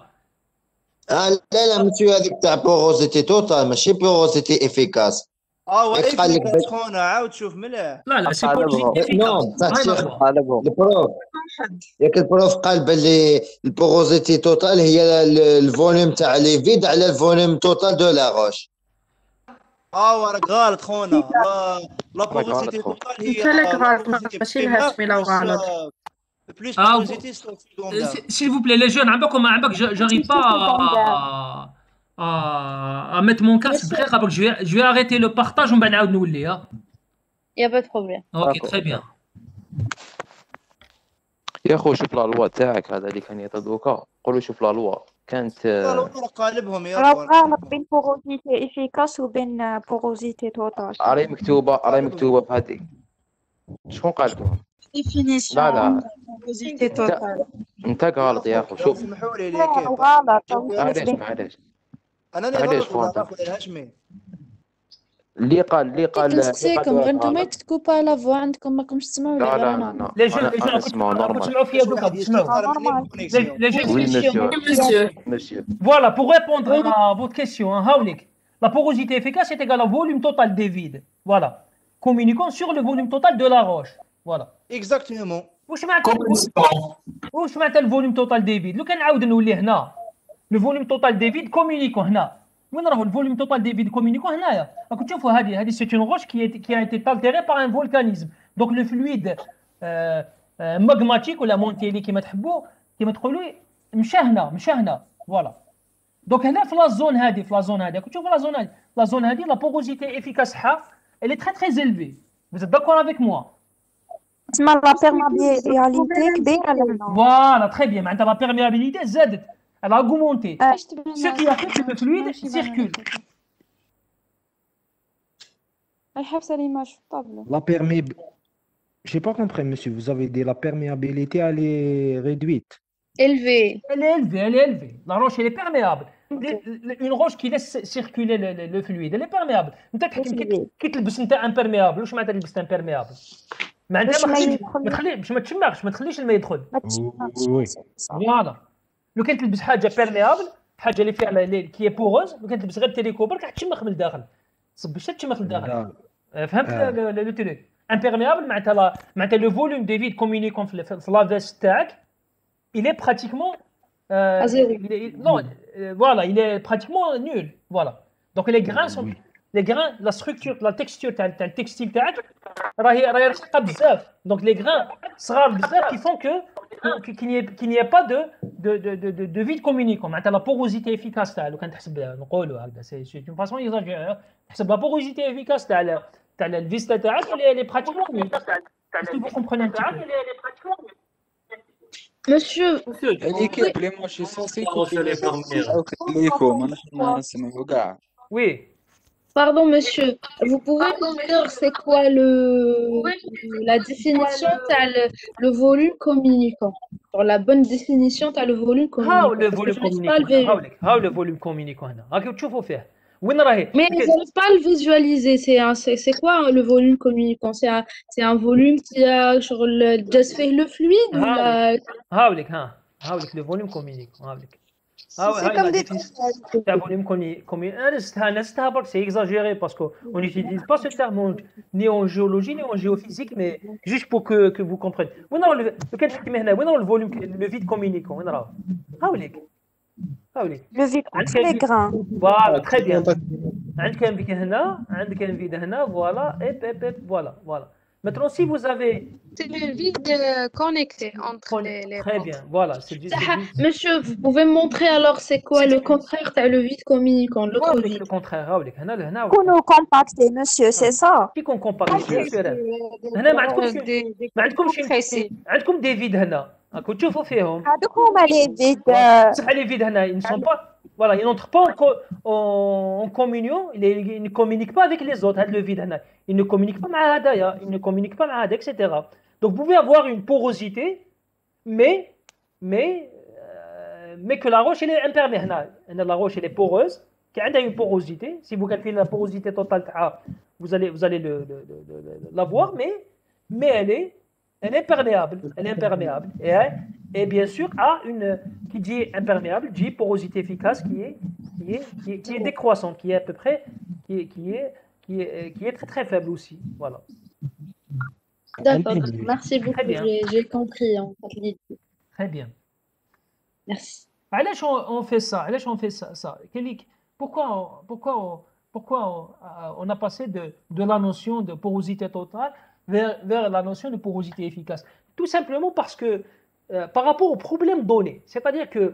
لا monsieur هذيك تاع بوروزيتي توتال ماشي بوروزيتي افيكاس. efficace خونا عاود شوف مليح. لا سي بوروزيتي افيكاس. نو البروف ياك البروف قال باللي البوروزيتي توتال هي الفوليوم تاع لي فيد على الفوليوم توتال دو لا روش. راك غلط خونا. لا بوروزيتي توتال هي ماشي الهاشمي لو غلط. Plus porosité secondaire. S'il vous plaît, les jeunes, j'arrive pas à mettre mon casque. Je vais arrêter le partage. On va aller nous lire. Il n'y a pas de problème. Ok, très bien. يا اخو شوف لا لوا تاعك هذا اللي كان يعطوكا قولوا شوف لا لوا كانت قالبهم يا راه غلط بين بوروزيتي افيكاس وبين بوروزيتي توتال. راهي مكتوبه في هذيك شكون قال لكم؟ ديفينيسيون بوروزيتي توتال. انت غلط يا اخو شوف سمحوا لي غلط. معليش انا اللي غلط الهاشمي اللي قال نسقسيكم غير نتوما تكوبا لا فوا عندكم ماكمش تسمعوا لي غير انا. لي جون تسمعوا فيا دوكا تسمعوا. Monsieur. Voilà, pour répondre à votre question, Hawlik, la porosité efficace est égale au volume total des vides. Voilà. Communiquant sur le volume total de la roche. Voilà. Exactement. واش معناتها الفوليوم توتال دي فيد؟ لو كان نعاود نولي هنا لو فوليوم توتال دي فيد كومونيكون هنا وين راهو الفوليوم توتال دي فيد كومونيكون هنايا راكم تشوفوا هذه سيت اون روش qui a été altérée par un volcanisme. Donc le fluide magmatique ولا مونتيلي كيما تحبوا كيما تقولوا مشى هنا فوالا. دونك هنا في لا زون هذه راكم تشوفوا لا زون هذه لا بوروزيتي افيكاس تاعها elle est très élevée. Vous êtes d'accord avec moi? تسمى لا perméabilité كبيره لهنا. Voilà, très bien. Maintenant la perméabilité زادت. Elle a augmenté. Ce qui a fait que le fluide circule. J'ai pas compris, monsieur. Vous avez dit la perméabilité, elle est réduite. Élevée. Elle est élevée. La roche, elle est perméable. Une roche qui laisse circuler le fluide, elle est perméable. انت كي تلبس انت imperméable واش معناتها لبست imperméable؟ معناتها باش ما تشمخش ما تخليش الماء يدخل. فوالا. لو كان تلبس حاجه بيرميابل حاجه اللي فيها كي بوغوز لو كان تلبس غير تيليكو برك راح تشمخ من الداخل صب باش تشمخ للداخل. فهمت لو تريك؟ امبيرميابل معناتها لو فوليوم دي فيد كومونيكون في لا فيست تاعك il est pratiquement voilà, il est pratiquement nul. Voilà. Donc les grains, la structure, la texture تاع التكستيل تاعك راهي رقيقه بزاف. Donc les grains صغار بزاف qui font qu'il n'y ait pas de vide communicant. معناتها la porosité efficace تاع لو كان تحسب نقولوا هكذا c'est une façon exagérée تحسب la porosité efficace تاع الفيستا تاعك elle est pratiquement nulle. Est-ce que vous comprenez un petit peu? Elle est pratiquement nulle. Monsieur, l'équipe, moi je suis censé Oui. Pardon, monsieur. Vous pouvez nous dire c'est quoi la définition t'as le volume communicant? Pour la bonne définition, t'as le volume communicant. How le volume communicant هنا؟ راكم تشوفوا فيه. وين راهي؟ Mais ils n'arrivent pas à le visualiser. C'est quoi le volume communicant? C'est un volume qui a sur le fluide ou la... هاولك le volume communicant هاولك. C'est comme des le volume communicant. C'est exagéré parce qu'on n'utilise pas ce terme ni en géologie ni en géophysique, mais juste pour que vous compreniez. وين راهو le volume le vide communicant وين راهو؟ هاولك. Le vide entre les grains. Voilà, très bien. عندك un vide هنا فوالا voilà. Maintenant, si vous avez... C'est le vide connecté entre les Très portes. bien, voilà. Monsieur, vous pouvez me montrer alors c'est quoi le contraire de le vide communicant, l'autre le vide. contraire. كونوا compactés, monsieur, c'est ça. كي يكون كومباكت بيان سور هنا ما عندكمش عندكم دي فيد هنا راكم تشوفوا فيهم هذوك هما لي فيد بصح لي فيد هنا ils ne sont pas voilà ils n'entrent pas en communion ils ne communiquent pas avec les autres هذا le vide هنا il ne communique pas مع هدايا il ne communique pas مع هذا etc. Donc vous pouvez avoir une porosité mais que la roche elle est imperméable هنا la roche elle est poreuse qui a une porosité. Si vous calculez la porosité totale, vous allez la voir, mais elle est perméable. Elle est imperméable. Et bien sûr, qui dit imperméable, dit porosité efficace qui est décroissante, qui est à peu près, qui est très très faible aussi. Voilà. D'accord, merci beaucoup. J'ai compris en fait. Très bien. Merci. علاش on fait ça Pourquoi on a passé de la notion de porosité totale vers la notion de porosité efficace? Tout simplement parce que par rapport au problème donné, c'est-à-dire que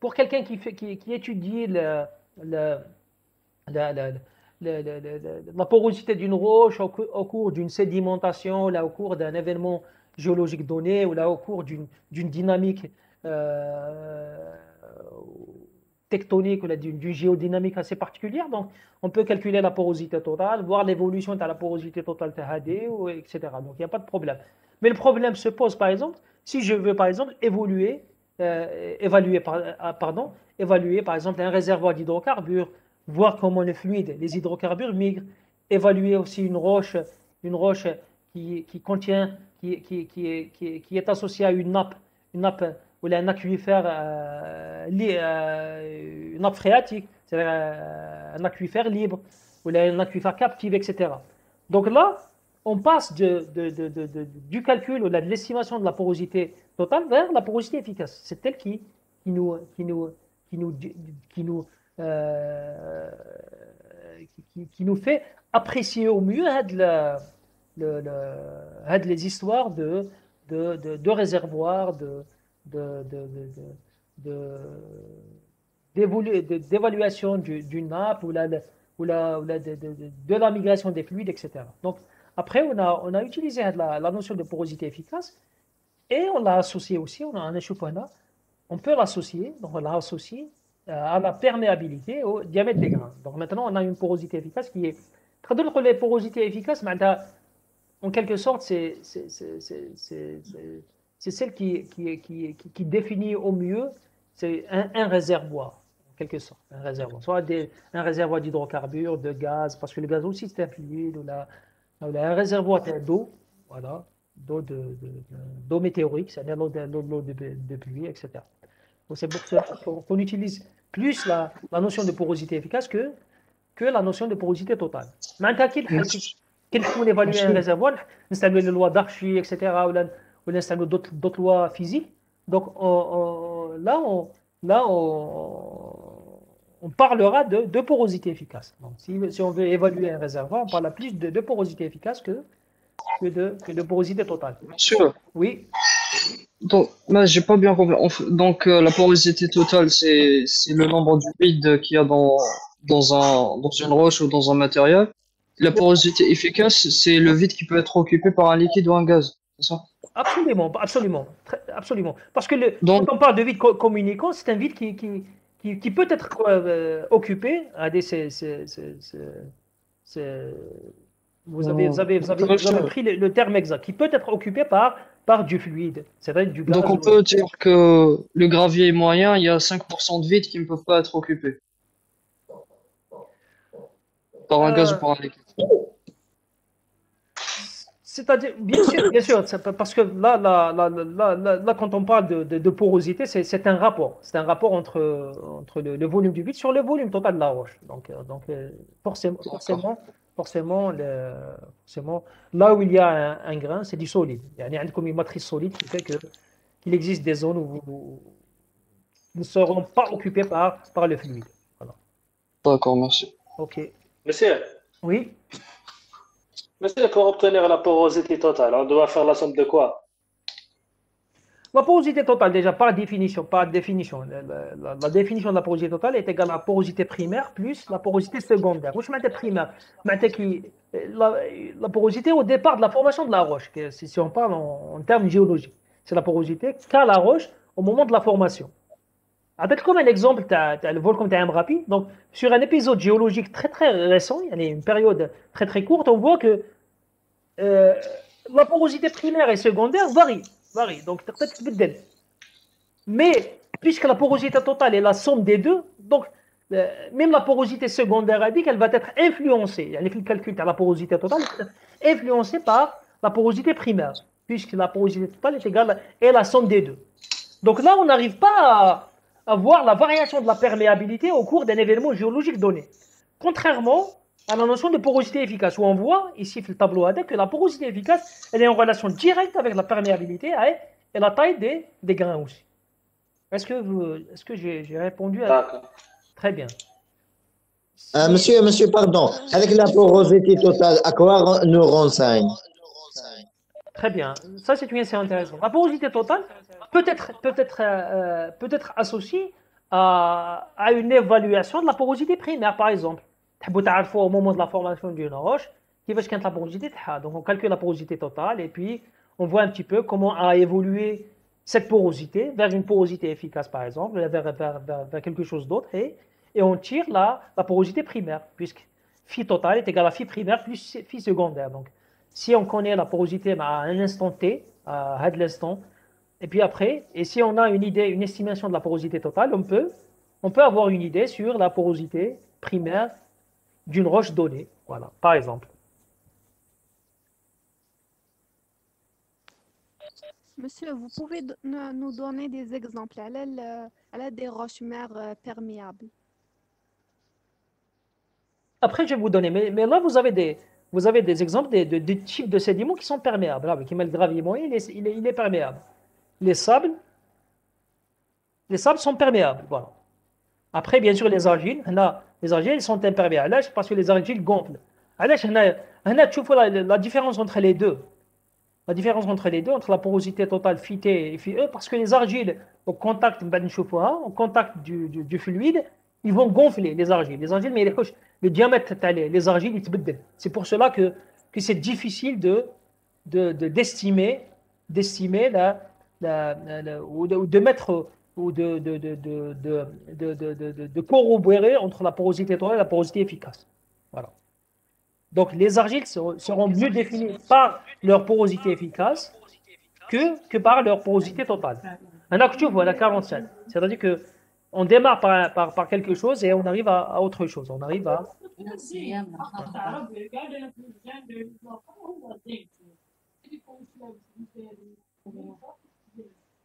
pour quelqu'un qui étudie la porosité d'une roche au cours d'une sédimentation, là au cours d'un événement géologique donné, ou là au cours d'une dynamique tectonique ou d'une géodynamique assez particulière, donc on peut calculer la porosité totale, voir l'évolution de la porosité totale THD, etc. Donc il n'y a pas de problème. Mais le problème se pose par exemple si je veux par exemple évaluer par exemple un réservoir d'hydrocarbures, voir comment le fluide, les hydrocarbures migrent, évaluer aussi une roche qui contient, qui est associée à une nappe ou un aquifère, une nappe phréatique, c'est-à-dire un aquifère libre, ou un aquifère captif, etc. Donc là, on passe du calcul ou de l'estimation de la porosité totale vers la porosité efficace. C'est elle qui nous fait apprécier au mieux les histoires de réservoirs, d'évaluation d'une nappe ou de la migration des fluides, etc. Donc, après, on a utilisé la notion de porosité efficace et on l'a associé aussi, on a un échauffement, on peut l'associer, donc on l'a associé à la perméabilité au diamètre des grains. Donc maintenant, on a une porosité efficace qui est... Les porosités efficaces, en quelque sorte, c'est celle qui définit au mieux un réservoir, en quelque sorte, un réservoir. Soit un réservoir d'hydrocarbures, de gaz, parce que le gaz aussi c'est un fluide, ou un réservoir d'eau, voilà, d'eau météorique, c'est-à-dire l'eau de pluie, etc. Donc c'est pour ça qu'on utilise plus la notion de porosité efficace que la notion de porosité totale. Maintenant, qu'il faut évaluer un réservoir, installer les lois d'Archi, etc., ou installer d'autres lois physiques. Donc là, on parlera de porosité efficace. Donc, si on veut évaluer un réservoir, on parle plus de porosité efficace que de porosité totale. Sûr. Oui. Donc, là, j'ai pas bien compris. Donc, la porosité totale, c'est le nombre du vide qu'il y a dans une roche ou dans un matériel. La porosité efficace, c'est le vide qui peut être occupé par un liquide ou un gaz. C'est ça? Absolument. Parce que quand on parle de vide communicant, c'est un vide qui peut être occupé à vous avez pris le terme exact, qui peut être occupé par du fluide, c'est-à-dire du gaz. Donc on peut dire que le gravier moyen, il y a 5% de vide qui ne peuvent pas être occupés par un gaz ou par un liquide. C'est-à-dire, bien sûr, parce que là, quand on parle de porosité, c'est un rapport. C'est un rapport entre le volume du vide sur le volume total de la roche. Donc forcément, là où il y a un grain, c'est du solide. Il y a comme une matrice solide qui fait qu'il existe des zones où vous ne seront pas occupées par le fluide. Voilà. D'accord, merci. Ok. Monsieur. Oui. Monsieur, pour obtenir la porosité totale, on doit faire la somme de quoi? La porosité totale, déjà par définition, la définition de la porosité totale est égale à la porosité primaire plus la porosité secondaire. Wesh معناتها primaire معناتها la porosité au départ de la formation de la roche, si on parle en termes géologiques. C'est la porosité qu'a la roche au moment de la formation. Comme un exemple, le volcan de Rapi. Donc, sur un épisode géologique très très récent, il y a une période très très courte, on voit que la porosité primaire et secondaire varie. Donc, mais puisque la porosité totale est la somme des deux, donc même la porosité secondaire a dit qu'elle va être influencée. Il y a le calcul de la porosité totale influencée par la porosité primaire, puisque la porosité totale est égale à la somme des deux. Donc là, on n'arrive pas à voir la variation de la perméabilité au cours d'un événement géologique donné. Contrairement à la notion de porosité efficace, où on voit ici le tableau ADEC que la porosité efficace, elle est en relation directe avec la perméabilité et la taille des grains aussi. Est-ce que j'ai répondu à... Très bien. Monsieur, pardon. Avec la porosité totale, à quoi nous renseigne? Très bien. Ça, c'est intéressant. La porosité totale peut être associée à une évaluation de la porosité primaire, par exemple. Au moment de la formation d'une roche, qui va la porosité. Donc, on calcule la porosité totale et puis on voit un petit peu comment a évolué cette porosité vers une porosité efficace, par exemple, vers quelque chose d'autre, et on tire la porosité primaire, puisque phi total est égal à phi primaire plus phi secondaire. Donc, si on connaît la porosité à un instant t, à l'instant, et puis après, et si on a une estimation de la porosité totale, on peut avoir une idée sur la porosité primaire d'une roche donnée, voilà, par exemple. Monsieur, vous pouvez nous donner des exemples à des roches mères perméables? Après, je vais vous donner, mais là, vous avez des exemples de types de sédiments qui sont perméables. Là, qui met le graviment, il est perméable. Les sables sont perméables, voilà. Après, bien sûr, les argiles sont imperméables parce que les argiles gonflent. Tu vois la différence entre les deux. La différence entre les deux, entre la porosité totale phi T et phi E, parce que les argiles, au contact du fluide, ils vont gonfler les argiles. Les argiles, mais le diamètre, les argiles, ils se baissent. C'est pour cela que c'est difficile d'estimer ou de mettre ou de corroborer entre la porosité totale et la porosité efficace. Voilà. Donc, les argiles seront mieux définies par leur porosité efficace que par leur porosité totale. Un actu, voilà 47. C'est-à-dire qu'on démarre par quelque chose et on arrive à autre chose. On arrive à...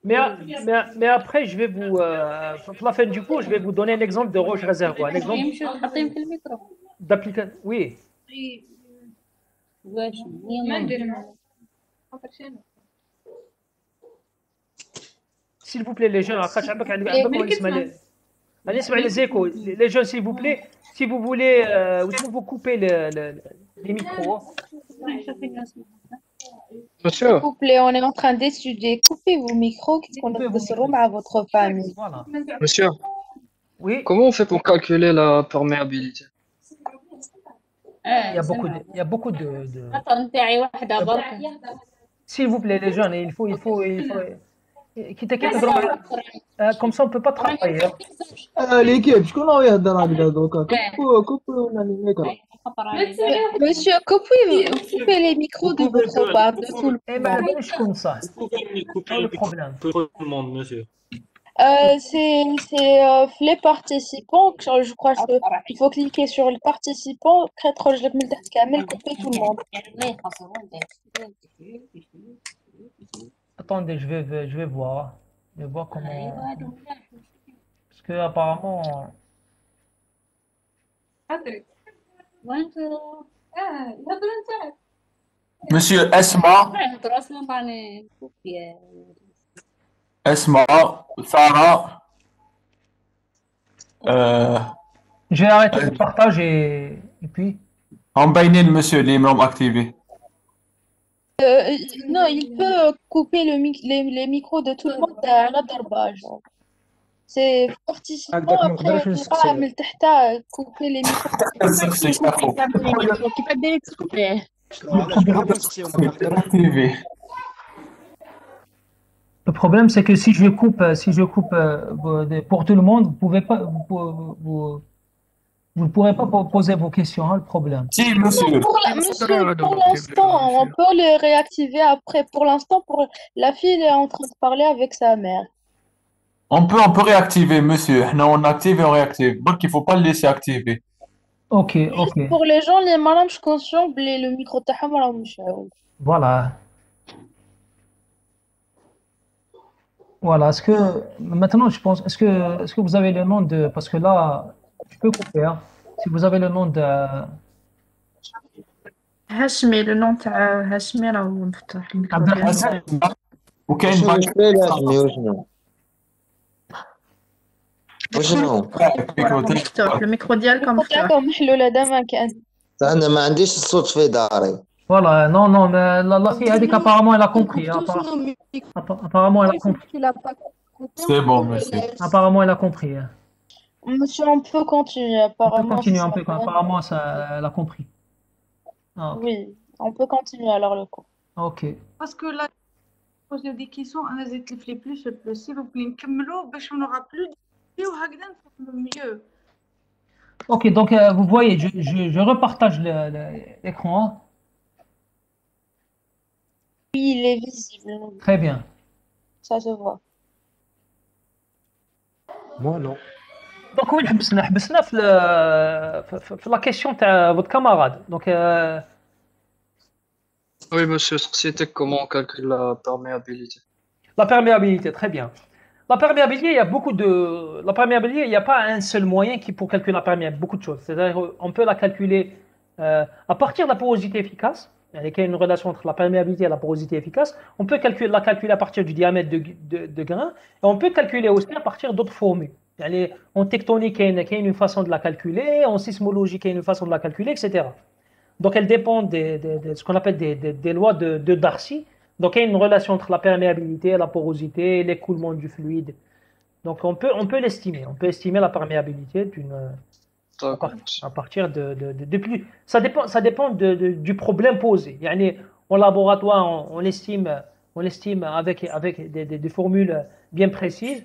Mais après, je vais vous... pour la fin du cours, je vais vous donner un exemple de roche réservoir. Un exemple d'application... Oui. S'il vous plaît, les jeunes, les jeunes, s'il vous plaît, si vous voulez, vous couper les micros. Monsieur. S'il vous plaît, on est en train d'étudier. Coupez vos micros qu'on à votre famille. Voilà. Monsieur. Oui. Comment on fait pour calculer la perméabilité? Il y a beaucoup de... S'il vous plaît, les jeunes, il faut comme ça, on ne peut pas travailler. L'équipe, je connais rien dans la vidéo. Monsieur, coupez les micros de votre part, de tout le monde. Je comme ça. C'est le problème. Pour tout le monde, monsieur. C'est les participants, je crois qu'il faut cliquer sur le participant, couper tout le monde. Attendez, je vais voir. Je vais voir comment... Parce que apparemment... Monsieur Esma, Sarah. Je vais arrêter le partage et puis... On baine monsieur les membres activés. Non, il peut couper les micros de tout le monde à la darbage. C'est participant هكذاك ما après نقدرش تلقى نسقسيه. من تحت couper les micros. كيف داير تسقسيه Le problème, c'est que si je coupe, pour tout le monde, vous pouvez pas, vous ne pourrez pas poser vos questions, hein, le problème. Si, monsieur. Monsieur, pour l'instant, on peut le réactiver après. Pour l'instant, la fille est en train de parler avec sa mère. On peut réactiver, monsieur. Non, on active et on réactive. Donc, il ne faut pas le laisser activer. Ok, ok. Pour les gens, les malins, je conscient, le micro تاعهم راه مشعول. Voilà. Voilà. Est-ce que maintenant, je pense, est-ce que vous avez le nom de, parce que là, je peux couper, hein. Si vous avez le nom de, هاشمي لو نون تاع هاشمي راهو مفتوح الميكرو عبد ديالو. الرحمن. وكاين شنو باك المشكلة لازمي وشنو؟ مفتوح الميكرو ديالكم مفتوح. تاعكم محلولة دائما كان. أنا ما عنديش الصوت في داري. Voilà. Non, non, mais la fille a dit qu'apparemment elle a compris, hein. Apparemment elle a compris. C'est bon, monsieur. Apparemment elle a compris, hein. Monsieur, on peut continuer. On peut Apparemment, continuer ça un peu, va. apparemment elle a compris. Ah, ok. Oui, on peut continuer alors le cours. Ok. Parce que là, poser des questions, انا زدت لي plus possible وبلي نكملوا باش on aura plus de وهكذا نفهموا mieux. Ok, donc vous voyez, je repartage l'écran, hein. Oui, il est visible. Très bien. Ça se voit. Moi non. Donc oui, حبسنا في la question تاع votre camarade. Donc Oui, monsieur, c'était comment on calcule la perméabilité? la perméabilité, très bien. La perméabilité, il y a beaucoup de. La perméabilité, il n'y a pas un seul moyen pour calculer la perméabilité, beaucoup de choses. C'est-à-dire on peut la calculer à partir de la porosité efficace. Il y a une relation entre la perméabilité et la porosité efficace. On peut la calculer à partir du diamètre de grain. Et on peut calculer aussi à partir d'autres formules. En tectonique, il y a une façon de la calculer. En sismologie, il y a une façon de la calculer, etc. Donc, elle dépend de ce qu'on appelle des lois de Darcy. Donc, il y a une relation entre la perméabilité, la porosité, l'écoulement du fluide. Donc, on peut l'estimer. On peut estimer la perméabilité à partir de plus. Ça dépend du problème posé. En laboratoire, on l'estime avec des formules bien précises.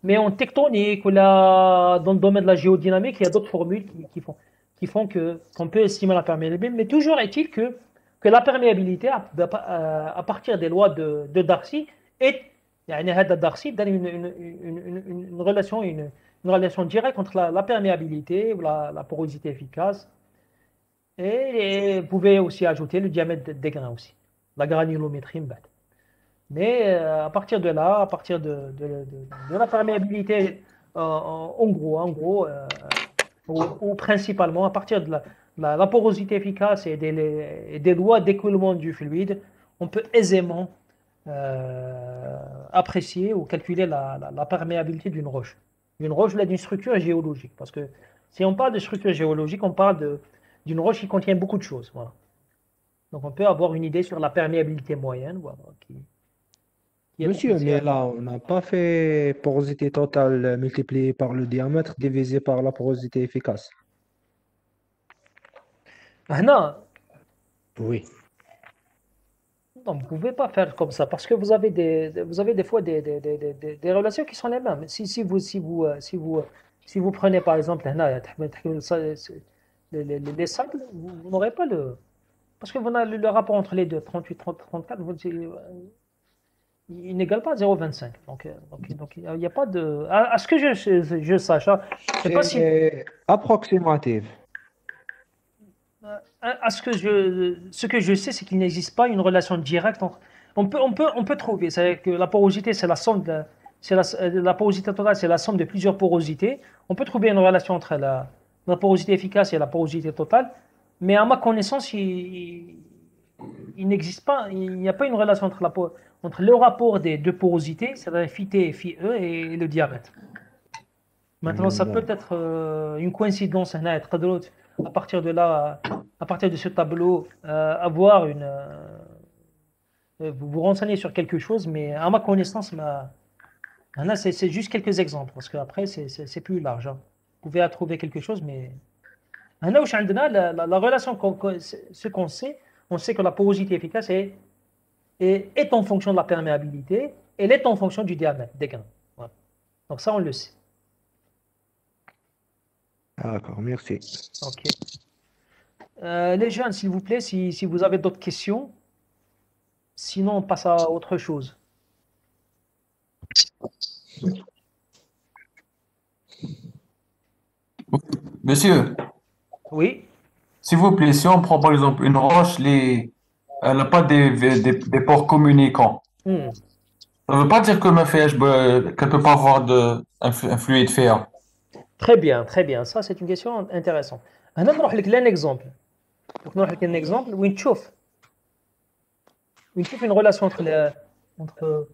Mais en tectonique ou dans le domaine de la géodynamique, il y a d'autres formules qui font qu'on peut estimer la perméabilité. Mais toujours est-il que la perméabilité, à partir des lois de Darcy, est Darcy donne une relation directe entre la perméabilité ou la porosité efficace. Et vous pouvez aussi ajouter le diamètre des grains aussi, la granulométrie. Mais à partir de là, à partir de la perméabilité, en gros, ou principalement à partir de la porosité efficace et des lois d'écoulement du fluide, on peut aisément apprécier ou calculer la perméabilité d'une roche. D'une roche, là, d'une structure géologique. Parce que si on parle de structure géologique, on parle d'une roche qui contient beaucoup de choses. Voilà. Donc on peut avoir une idée sur la perméabilité moyenne. Voilà, Monsieur, mais là, on n'a pas fait porosité totale multipliée par le diamètre divisé par la porosité efficace. Non. Oui. Non, vous ne pouvez pas faire comme ça parce que vous avez des fois des relations qui sont les mêmes. Si vous prenez par exemple les sacs, vous n'aurez pas le. Parce que le rapport entre les deux, 38, 30, 34, il n'égale pas 0,25. Donc il n'y a pas de. À ce que je sache, hein, je sais pas si. Approximative. Ce que je sais, c'est qu'il n'existe pas une relation directe entre. On peut trouver, c'est-à-dire que la porosité, c'est la somme la porosité totale, c'est la somme de plusieurs porosités. On peut trouver une relation entre la porosité efficace et la porosité totale, mais à ma connaissance, il n'existe pas, il n'y a pas une relation entre le rapport des deux porosités, c'est-à-dire φT et φE et le diamètre. Maintenant, ça peut être une coïncidence, à partir de là, à partir de ce tableau, avoir vous vous renseignez sur quelque chose, mais à ma connaissance, là, c'est juste quelques exemples, parce qu'après, c'est plus large. Hein. Vous pouvez trouver quelque chose, mais la relation, ce qu'on sait, on sait que la porosité efficace est en fonction de la perméabilité, elle est en fonction du diamètre des grains. Voilà. Donc ça, on le sait. D'accord, merci. Ok. Les jeunes, s'il vous plaît, si vous avez d'autres questions, sinon on passe à autre chose. Monsieur, Oui. s'il vous plaît, si on prend par exemple une roche, elle n'a pas des pores communicants. Hmm. Ça ne veut pas dire que qu'elle ne peut pas avoir un fluide fer. Très bien, très bien. Ça, c'est une question intéressante. أنا نروح لك un exemple. Donc, نروح لك un exemple وين نشوف une relation entre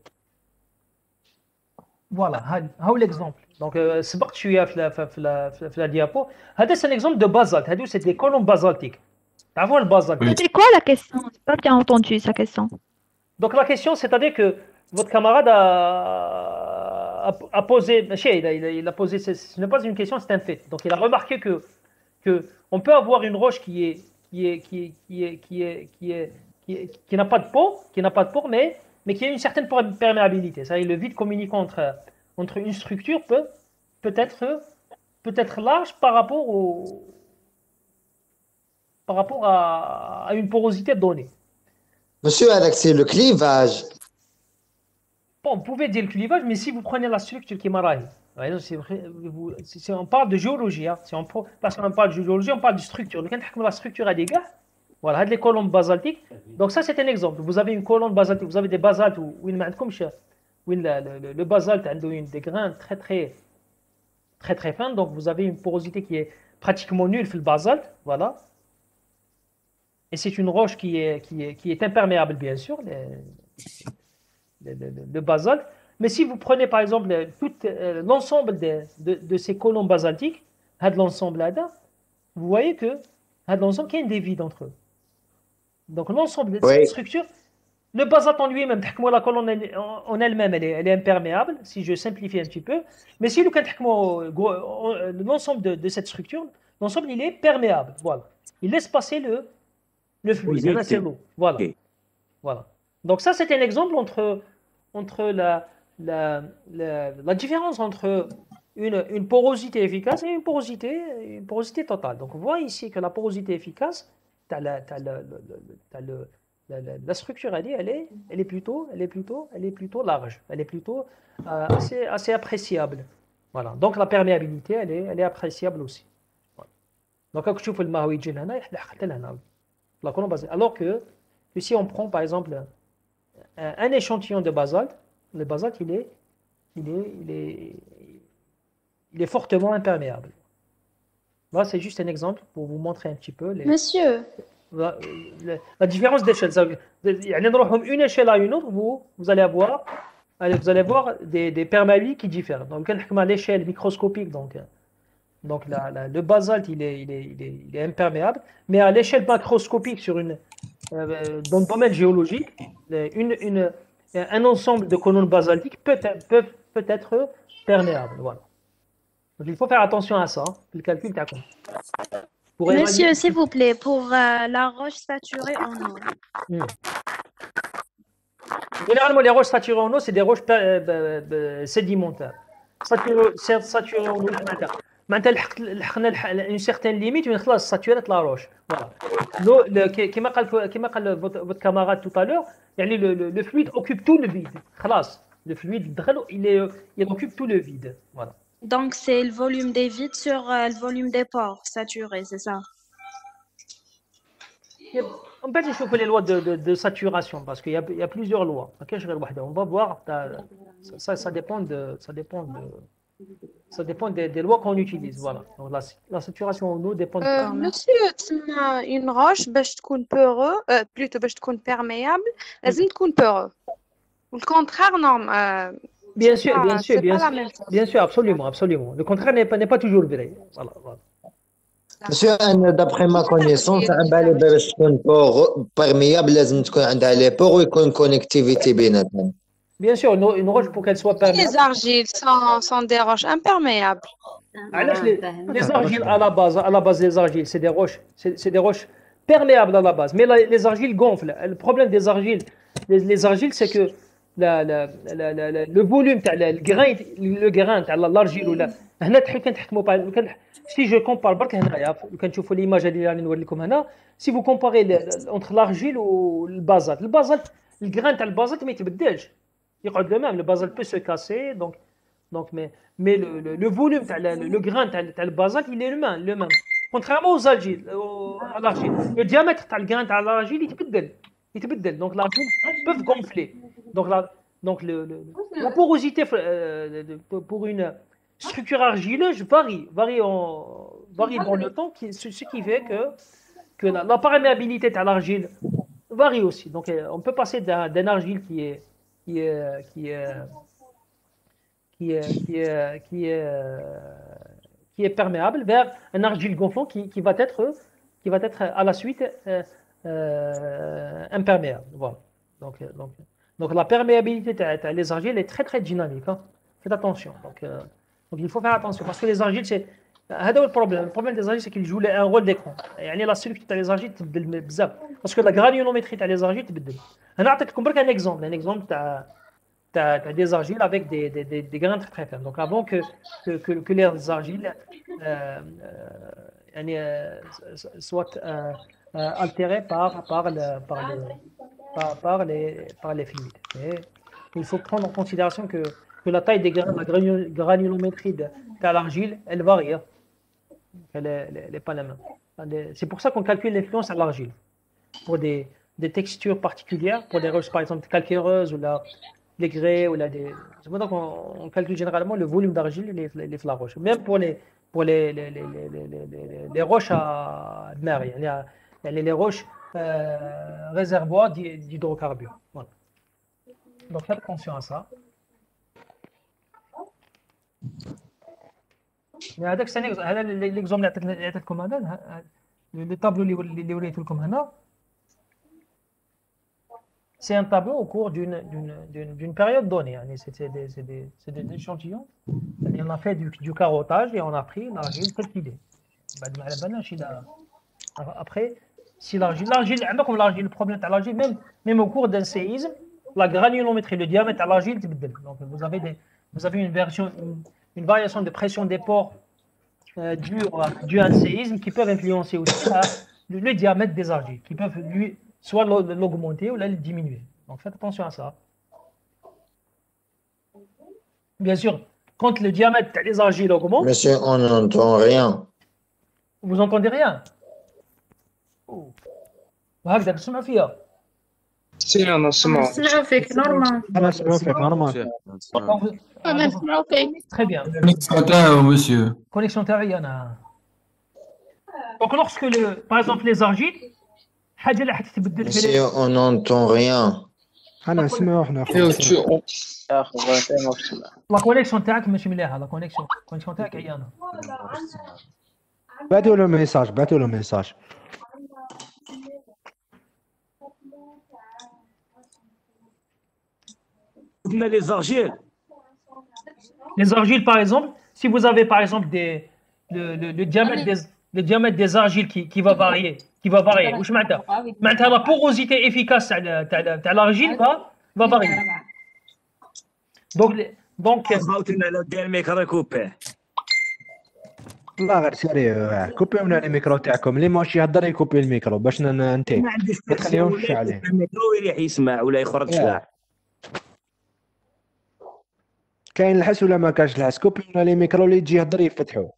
voilà, هاو l'exemple. Donc, سبقت شوية في la diapo. هذا c'est un exemple de basalte. هذو c'est des colonnes basaltiques. تعرفوا البازالت. C'est quoi la question? J'ai pas bien entendu sa question. Donc la question, c'est-à-dire que votre camarade a posé, il a posé, ce n'est pas une question, c'est un fait. Donc il a remarqué que on peut avoir une roche qui n'a pas de pore, mais qui a une certaine perméabilité. C'est-à-dire le vide communiquant entre une structure peut être large par rapport à une porosité donnée. Monsieur Alex, c'est le clivage. Bon, vous pouvez dire le clivage, mais si vous prenez la structure qui est marahi, si on parle de géologie, hein, parce qu'on parle de géologie, on parle de structure. Quand la structure a des gars, voilà, les colonnes basaltiques. Donc ça, c'est un exemple. Vous avez une colonne basaltique, vous avez des basaltes où le basalte a des grains très fins, donc vous avez une porosité qui est pratiquement nulle sur le basalte, voilà. Et c'est une roche qui est imperméable, bien sûr, le basalte. Mais si vous prenez, par exemple, l'ensemble de ces colonnes basaltiques, l'ensemble-là, vous voyez que l'ensemble, il y a des vides entre eux. Donc, l'ensemble de cette structure, le basalte en lui-même, la colonne en elle-même, elle est imperméable, si je simplifie un petit peu. Mais si l'ensemble de cette structure, l'ensemble, il est perméable. Voilà. Il laisse passer le fluide, c'est l'eau. Voilà. Okay. Voilà. Donc ça, c'est un exemple entre la différence entre une porosité efficace et une porosité totale. Donc on voit ici que la porosité efficace, la structure, elle est plutôt large, elle est plutôt assez appréciable. Voilà. Donc la perméabilité, elle est appréciable aussi. Voilà. Donc quand tu fais le mahoui alors que si on prend par exemple un échantillon de basalte, le basalte il est fortement imperméable. Là, c'est juste un exemple pour vous montrer un petit peu Monsieur, la différence d'échelle. Une échelle à une autre, vous allez avoir des perméabilités qui diffèrent. Donc à l'échelle microscopique, donc le basalte il est imperméable, mais à l'échelle macroscopique dans le domaine géologique, un ensemble de colonnes basaltiques peut être perméable. Voilà. Donc il faut faire attention à ça, le calcul t'as compris. Monsieur, s'il vous plaît, pour la roche saturée en eau. Généralement, les roches saturées en eau, c'est des roches sédimentaires. Saturées en eau, maintenant, une certaine limite, une classe saturée de la roche. Voilà. Comme a votre camarade tout à l'heure, le fluide occupe tout le vide. Le fluide, il occupe tout le vide. Voilà. Donc, c'est le volume des vides sur le volume des pores saturés, c'est ça? On peut chauffer les lois de saturation parce qu'il y a plusieurs lois. On va voir. Ça dépend des lois qu'on utilise. Voilà. Donc, la saturation en eau dépend de Monsieur, une roche, باش تكون poreux, plutôt باش تكون perméable, لازم تكون poreux. Le contraire, non. Bien sûr, absolument. Le contraire n'est pas toujours vrai. Voilà. Monsieur, d'après ma connaissance, على بالي باش تكون بور perméable لازم تكون عندها لي بور ويكون كونيكتيفيتي بيناتهم. Bien sûr, une roche pour qu'elle soit Les perméable. argiles sont des roches imperméables. علاش les argiles à la base les argiles c'est des roches perméables à la base, mais les argiles gonflent. Le problème des argiles, les argiles c'est que le volume تاع le grain تاع l'argile ولا هنا كنحكموا si je compare برك هنايا كنشوفوا ليماج اللي راني نوري لكم هنا si vous comparez entre l'argile والبازالت الجران تاع البازالت ما يتبدلش يقعد le même, le basalte peut se casser donc mais le volume le grain تاع البازالت il est le même contrairement aux argiles à l'argile le diamètre تاع الجران تاع l'argile يتبدل donc l'argile peuvent gonfler donc la porosité pour une structure argileuse varie dans le temps, ce qui fait que la perméabilité de l'argile varie aussi. Donc on peut passer d'un argile qui est perméable vers un argile gonflant qui va être à la suite imperméable. Voilà. Donc la perméabilité des argiles est très très dynamique. Hein. Faites attention. Donc il faut faire attention parce que les argiles c'est هذا هو البروبليم. البروبليم des argiles c'est qu'ils jouent un rôle d'écran. يعني la structure تاع les argiles تبدل بزاف parce que la granulométrie تاع les argiles تبدل. انا نعطيك لكم برك un exemple تاع des argiles avec des grains très faibles. Donc avant que les argiles soient altérées par les fluides. Et il faut prendre en considération que la taille des grains, la granulométrie de l'argile, elle varie. Elle n'est pas la même. C'est pour ça qu'on calcule l'influence à l'argile. Pour des textures particulières, pour des roches par exemple calcaireuses ou les grès ou c'est pour ça qu'on calcule généralement le volume d'argile et les roches. Même pour les roches à mer, les roches réservoirs d'hydrocarbures. Voilà. Donc faites attention à ça. هذاك الثاني هذا ليكزومبل اللي عطيتكم هذا لي طابلو اللي وريت لكم هنا c'est un tableau au cours d'une période donnée يعني c'est des échantillons يعني on a fait du carottage et on a pris l'argile telle qu'il est بعد ما على بالناش après si l'argile عندكم l'argile le problème تاع l'argile même au cours d'un séisme la granulométrie le diamètre تاع l'argile تبدل donc vous avez une variation de pression des pores due à un séisme qui peuvent influencer aussi le diamètre des argiles, qui peuvent soit l'augmenter ou le diminuer. Donc faites attention à ça. Bien sûr, quand le diamètre des argiles augmente... Monsieur, on n'entend rien. Vous n'entendez rien? وهكذا تسمعوا فيها. سي انا سمع نسمعوا فيك نورمال. انا نسمعوا فيك نورمال. انا نسمعوا فيك. Très bien. Connexion تاعو monsieur. Connexion تاعي انا. Donc lorsque par exemple les argiles حاجه اللي حتتبدل في Monsieur, on n'entend rien. انا نسمعوا حنا لا كونيكسيون تاعك ماشي مليحه لا كونيكسيون تاعك عيانه. بعثوا له ميساج. Les argiles, par exemple, si vous avez par exemple le diamètre des argiles qui va varier. واش معناتها la porosité efficace تاع l'argile va varier. Donc الله غير سيري كوبيو من الميكرو تاعكم اللي ماشي يهضر يكوبي الميكرو باش ننتهي ما تخليهمش عليه الميكرو يريح يسمع ولا يخرج كاع كاين الحس ولا ما كاينش الحس كوبيو من لي ميكرو اللي يجي يهضر يفتحوا.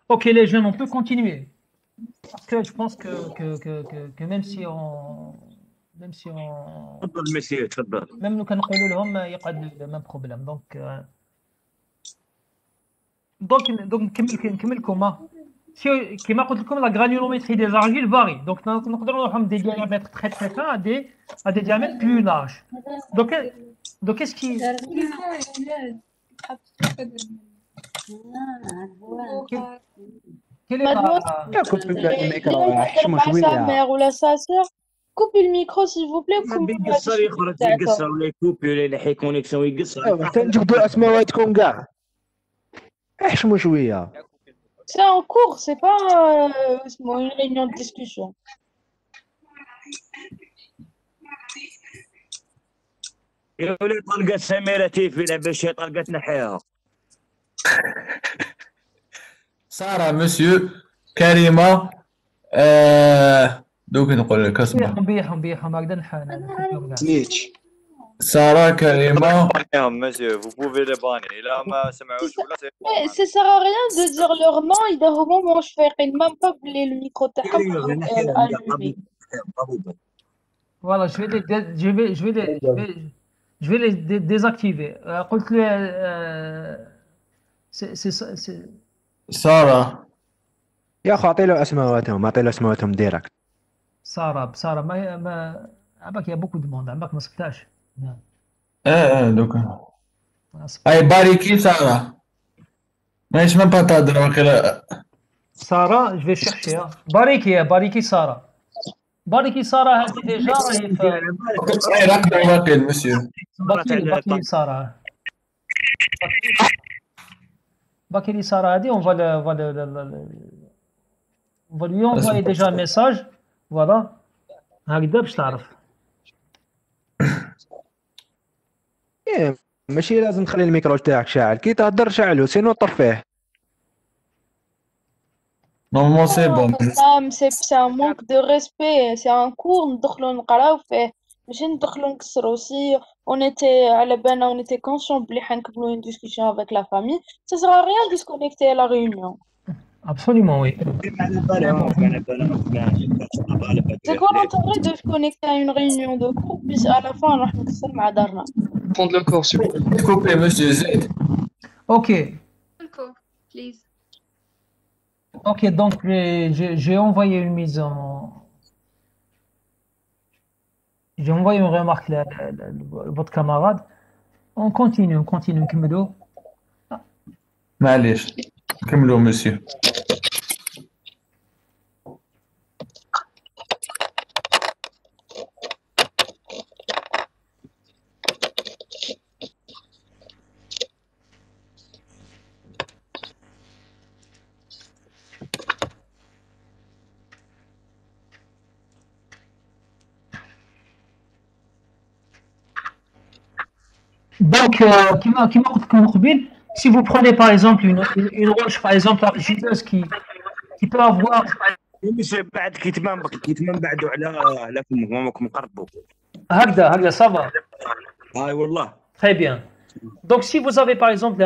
Ok les jeunes, on peut continuer parce que je pense que même si on même nous كنقولوا لهم يقعد le même problème donc نكمل لكم كما قلت لكم la granulométrie des argiles varie donc نقدروا نروحوا des diamètres très très fins à des diamètres plus larges donc qu'est-ce qui Quelle est Mademoiselle, la... coupe الميكرو Léon, حشموا مع sa شويه. mère ou la sa sœur, coupez le micro s'il vous plaît ما وكملوا بيقصر هذا يخرج الشيء يقصر تاعكم. ولا يكوبي ولا يلحي كونيكسيون ويقصر. ايوا حتى نجبدوا اسماواتكم كاع. احشموا شويه. C'est en cours, c'est pas une réunion de discussion. يا ولي طلقت سميرة تيفي باش هي طلقت نحيها. سارة مسيو كريمة دوك نقول لك اسمها بيحهم هكذا نحن سارة كريمة monsieur, vous pouvez les bannir. Il a ma Mais ça sert à rien de dire leur nom, ils doivent au moment où je fais même pas le micro تاعهم allumé. Voilà, je vais les désactiver. قلت له c'est سارة يا اخو اعطي له اسماواتهم، اعطي له اسماواتهم ديريكت. سارة ما عباك يا بوكو دو موند عباك ما سكتاش. دوك اي باريكي سارة ماهيش ميم با تهضر واقيلا. سارة جو في شيرشي باريكي سارة. باريكي سارة هذه ديجا راهي في راكب واقيل مسيو. باكي سارة باكي سارة هذه on va lui envoyer déjà un message. Voilà هكذا باش تعرف. ماشي لازم تخلي الميكرو تاعك شاعل، كي تهضر شعلو سينو طفيه. نورمالمون سي بون. C'est un manque de respect, c'est un cours ندخلوا نقراو فيه ماشي ندخلوا نكسروا. Si on était على بالنا on était conscient بلي حنكملوا une discussion avec la famille, ça sert à rien de se connecter à la réunion. Absolument oui. C'est quoi l'intérêt de se connecter à une réunion de cours puis à la fin نروح نكسر مع دارنا. Prendre le corps, s'il vous plaît. Coupez, monsieur Zed. Ok. D'accord, please. Ok, donc j'ai envoyé une mise en... J'ai envoyé une remarque à votre camarade. On continue, نكملوا. معليش كملوا مسيو. Donc, كما قلت لكم قبيل, si vous prenez par exemple une roche par exemple argileuse qui peut avoir بعد كيتمام بعدو على فمكم مقربوا هكذا ça va. اي والله. Très bien. Donc si vous avez par exemple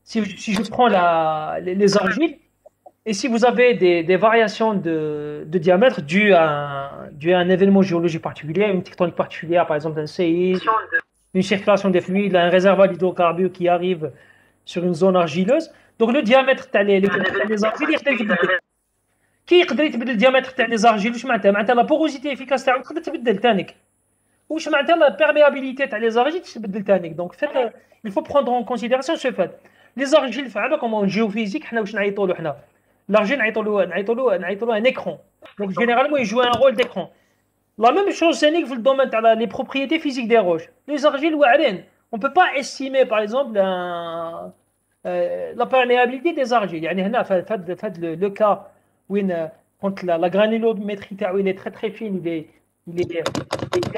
si je prends les argiles et si vous avez des variations de diamètre dues à un événement géologique particulier, une tectonique particulière, par exemple un séisme, une circulation des fluides, un réservoir d'hydrocarbures qui arrive sur une zone argileuse, donc le diamètre des argiles يختلف. كي يقدر يتبدل الديامتر تاع لي زارجيل واش معناتها لا بوروزيتي افيكاس تاعو تقدر تبدل تانيك. واش معناتها لا بيرميابيليتي تاع لي زارجيل تبدل تانيك. دونك فات il faut prendre en considération ce fait. لي زارجيل فعلا كومون جيوفيزيك حنا واش نعيطوا له حنا l'argile نعيطوا له un écran. Donc généralement il joue un rôle d'écran. La même chose c'est في الدومين تاع les propriétés physiques des roches. Les argiles واعرين. On peut pas estimer par exemple la perméabilité des argiles. يعني هنا في le cas وين quand la granulométrie تاعو il est très très fine, il est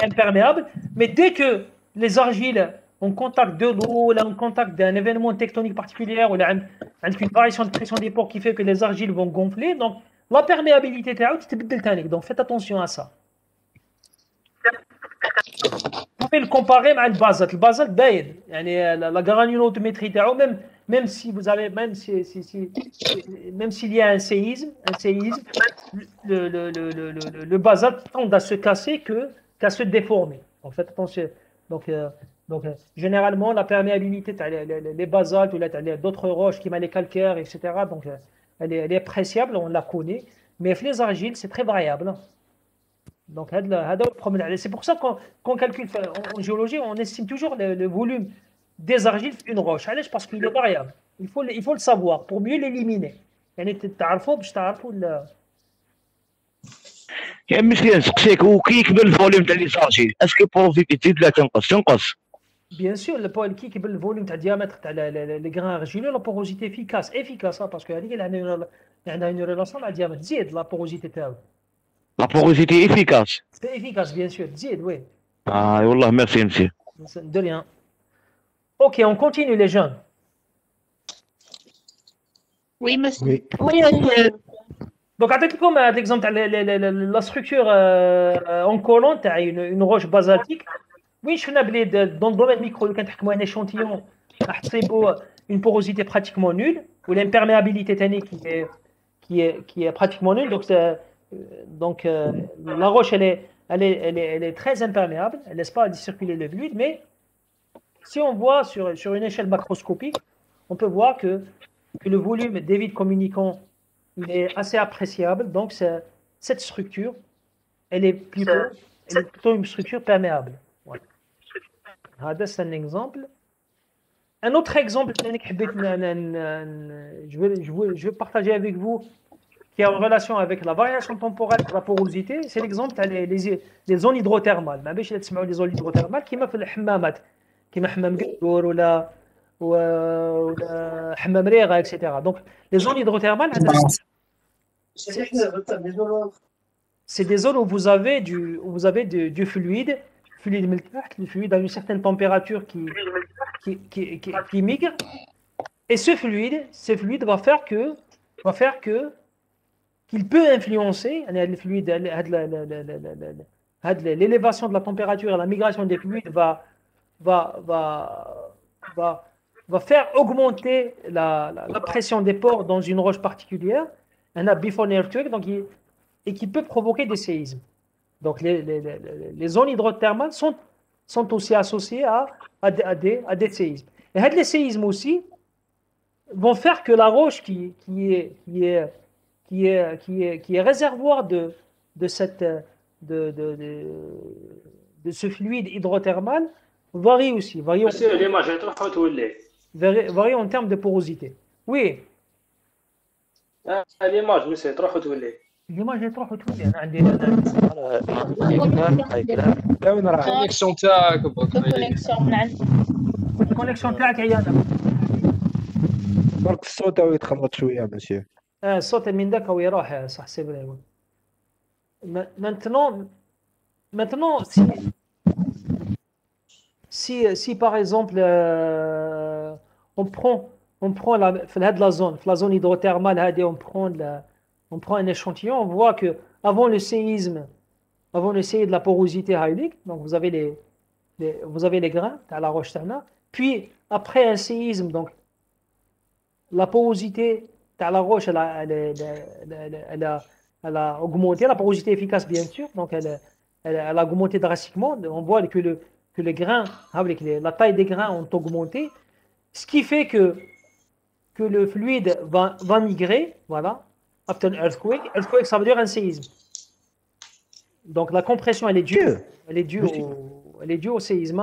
imperméable, mais dès que les argiles en contact de l'eau ou en contact d'un événement tectonique particulier ou avec une variation de pression des pores qui fait que les argiles vont gonfler, donc la perméabilité تاعو تتبدل ثاني. Donc faites attention à ça. Vous pouvez le comparer مع البازلت. البازلت باين يعني la granulométrie تاعو même si vous avez même s'il y a un séisme, le basalte tend à se casser qu'à se déformer. Donc faites attention. Donc généralement la perméabilité les basaltes ou d'autres roches qui les calcaires, etc. Donc elle est appréciable, on la connaît, mais les argiles c'est très variable. Donc c'est pour ça qu'on calcule en géologie, on estime toujours le volume des argiles une roche. Parce qu'il est variable. il faut le savoir pour mieux l'éliminer. يعني تعرفوا باش تعرفوا يا مسكين نسقسيك هو كي يكبر الفوليوم تاع لي ساشي اسكو بروفيتي تزيد لا تنقص Bien sûr, le qui est le volume de diamètre les grains argileux, la porosité efficace parce que il y a une relation avec le diamètre, زيد la porosité تاعو. La porosité efficace. C'est efficace bien sûr, زيد oui. Ah والله merci monsieur. De rien. Ok, on continue les jeunes. Oui, monsieur. Oui, monsieur. Donc, comme l'exemple la structure en colonne, tu as une roche basaltique. Oui, je suis dans le domaine micro, quand tu as un échantillon, une porosité pratiquement nulle, ou l'imperméabilité qui est pratiquement nulle. Donc, la roche, elle est très imperméable, elle ne laisse pas circuler le fluide, mais si on voit sur une échelle macroscopique, on peut voir que le volume des vides communicants il est assez appréciable. Donc, cette structure, elle est plutôt une structure perméable. Voilà. C'est un exemple. Un autre exemple, je vais partager avec vous, qui est en relation avec la variation temporelle de la porosité, c'est l'exemple des zones hydrothermales. Mais je vais vous les zones hydrothermales qui m'ont fait le hammamات, qui m'a hammam قدور ولا حمام ريغه etc. Donc les zones hydrothermales c'est des zones où vous avez du fluide le fluide à une certaine température qui migre, et ce fluide va faire que qu'il peut influencer le fluide, l'élévation de la température et la migration des fluides va faire augmenter la pression des pores dans une roche particulière, un before an earthquake, et qui peut provoquer des séismes. Donc les zones hydrothermales sont aussi associées à des séismes. Et les séismes aussi vont faire que la roche qui est réservoir de ce fluide hydrothermal varie aussi. Varie en termes de porosité. Oui. l'image monsieur تروح وتولي. l'image تروح وتولي. أنا عندي الكونيكسيون تاعك الكونيكسيون تاعك عيانة. برك الصوت تاعو يتخلط شوية مسيو. الصوت من ذاك هو يروح صح سي فري. Maintenant si par exemple on prend la zone hydrothermale, on prend un échantillon, on voit que avant le séisme de la porosité hylique, donc vous avez les grains à la roche tana, puis après un séisme, donc la porosité à la roche elle a augmenté, la porosité efficace bien sûr, donc elle a augmenté drastiquement. On voit que les grains, la taille des grains ont augmenté, ce qui fait que le fluide va migrer, voilà, after an earthquake. Earthquake, ça veut dire un séisme. Donc la compression, elle est due au séisme.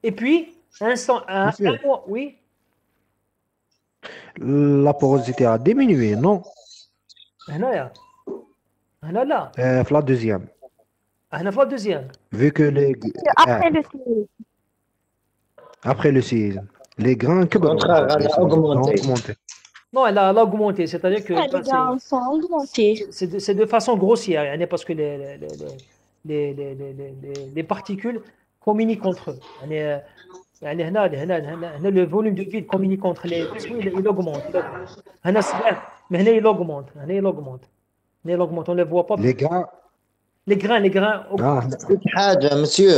Et puis, un mois, oui. La porosité a diminué, non? Là. La deuxième. La deuxième. Vu que Après le séisme. après le séisme, les grains ont augmenté. Non, elle a augmenté, c'est-à-dire que Les grains sont augmentés. c'est de façon grossière, parce que les particules communiquent entre eux. Le volume de vide communique entre les il augmente. Mais il augmente. On ne le voit pas. Les grains augmentent. Monsieur,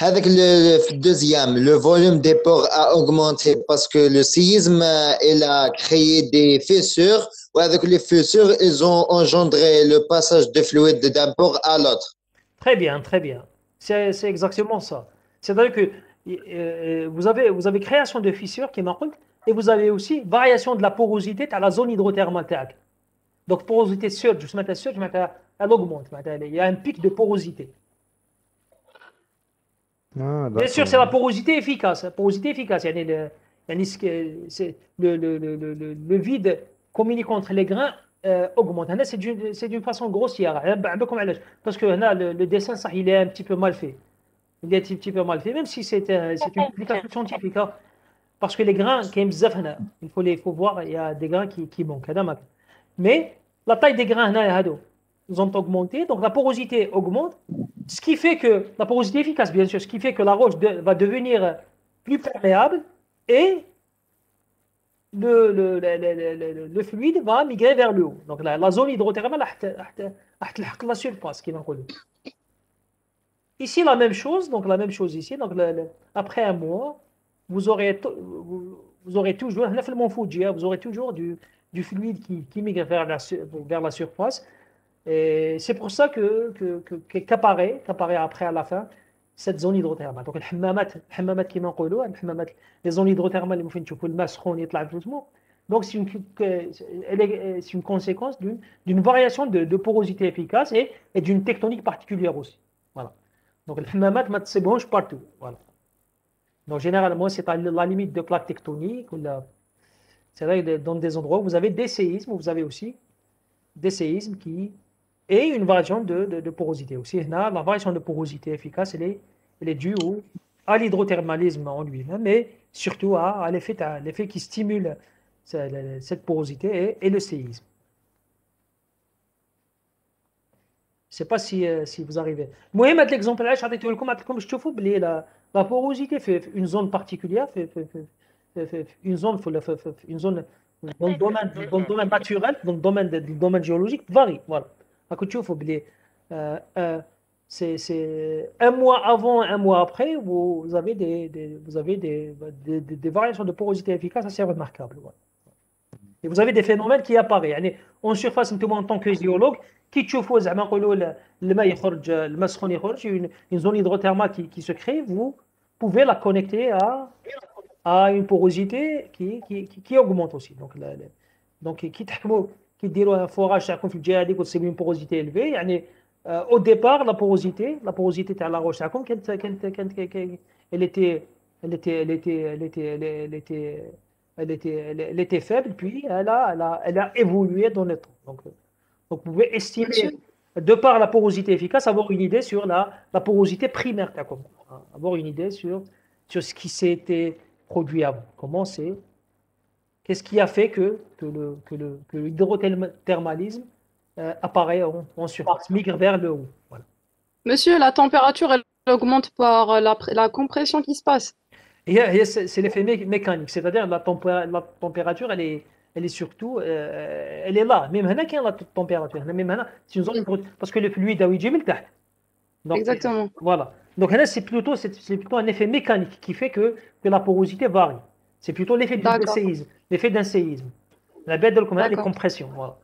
avec le deuxième, le volume des pores a augmenté parce que le séisme il a créé des fissures, et avec les fissures, ils ont engendré le passage de fluide d'un pore à l'autre. Très bien. C'est exactement ça. C'est-à-dire que vous avez création de fissures qui marquent, et vous avez aussi variation de la porosité à la zone hydrothermale. Donc porosité surge, elle augmente. Il y a un pic de porosité. Bien sûr, c'est la porosité efficace. Il Le vide communiquant entre les grains augmente. C'est d'une façon grossière. Parce que le dessin, ça, il est un petit peu mal fait. Il est un petit peu mal fait, même si c'est une explication scientifique. Hein. Parce que les grains, il faut voir, il y a des grains qui manquent. Mais la taille des grains, ils ont augmenté, donc la porosité augmente, ce qui fait que, la porosité efficace bien sûr, ce qui fait que la roche va devenir plus perméable et le fluide va migrer vers le haut. Donc la zone hydrothermale la surface qui va coller. Ici la même chose, donc la même chose ici, donc après un mois, vous aurez toujours, vous aurez toujours du fluide qui migre vers la surface. Et c'est pour ça qu'apparaît après à la fin cette zone hydrothermale. Donc الحمامات كيما نقولوا الحمامات les zones hydrothermales اللي ممكن تشوفوا الماء سخون يطلع بجسمه. Donc c'est une conséquence d'une variation de porosité efficace et d'une tectonique particulière aussi. Voilà. Donc الحمامات ما تصيبهمش partout. Voilà. Donc généralement c'est à la limite de plaques tectoniques. C'est vrai que dans des endroits où vous avez des séismes, vous avez aussi des séismes et une variation de porosité aussi. La variation de porosité efficace, elle est due à l'hydrothermalisme en lui-même, mais surtout à l'effet qui stimule cette porosité et le séisme. Je ne sais pas si vous arrivez. Moi, l'exemple là, comme je te fous, la porosité fait une zone particulière, une zone dans le domaine naturel, dans le domaine géologique, varie. Voilà. C'est un mois avant, un mois après, vous avez des variations de porosité efficace assez remarquables. Voilà. Et vous avez des phénomènes qui apparaissent. En surface, en tant que géologue, qui تشوفوا زعما نقولوا الماء يخرج الماء سخون يخرج une zone hydrothermale qui se crée, vous pouvez la connecter à une porosité qui augmente aussi. Donc qui diront un forage تاعكم في الجهه هذيك وتصيب une porosité élevée. يعني au départ la porosité تاع la roche تاعكم elle était faible, puis elle a évolué dans le temps. Donc vous pouvez estimer, de par la porosité efficace, avoir une idée sur la porosité primaire, avoir une idée sur ce qui s'était produit avant. Qu'est-ce qui a fait que l'hydrothermalisme apparaît en surface, migre vers le haut. Voilà. Monsieur, la température, elle augmente par la compression qui se passe. C'est l'effet mécanique, c'est-à-dire la température, elle est surtout, elle est là. Même là, qu'il y a la température. Même là, c'est une zone parce que le fluide a donc, exactement. Voilà. Donc là, c'est plutôt un effet mécanique qui fait que la porosité varie. C'est plutôt l'effet d'un séisme. L'effet d'un séisme. La bête de les compressions. Voilà.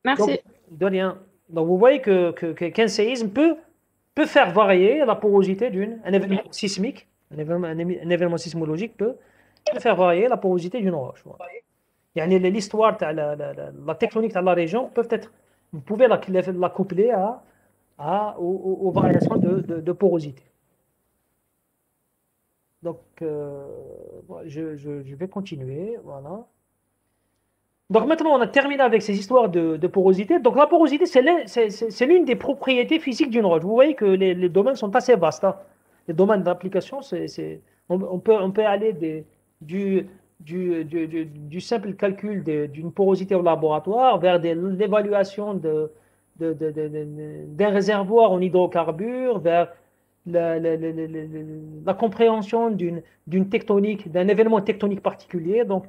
Merci. Donc, de rien. Donc vous voyez qu'un séisme peut faire varier la porosité d'un événement sismique. Un événement sismologique peut faire varier la porosité d'une roche. Voilà. L'histoire, la tectonique de la région vous pouvez la coupler aux variations de porosité. Donc, je vais continuer. Voilà. Donc maintenant, on a terminé avec ces histoires de porosité. Donc la porosité, c'est l'une des propriétés physiques d'une roche. Vous voyez que les domaines sont assez vastes. Hein. Les domaines d'application, on peut aller du simple calcul d'une porosité au laboratoire vers l'évaluation d'un réservoir en hydrocarbures, vers la compréhension d'une tectonique, d'un événement tectonique particulier. Donc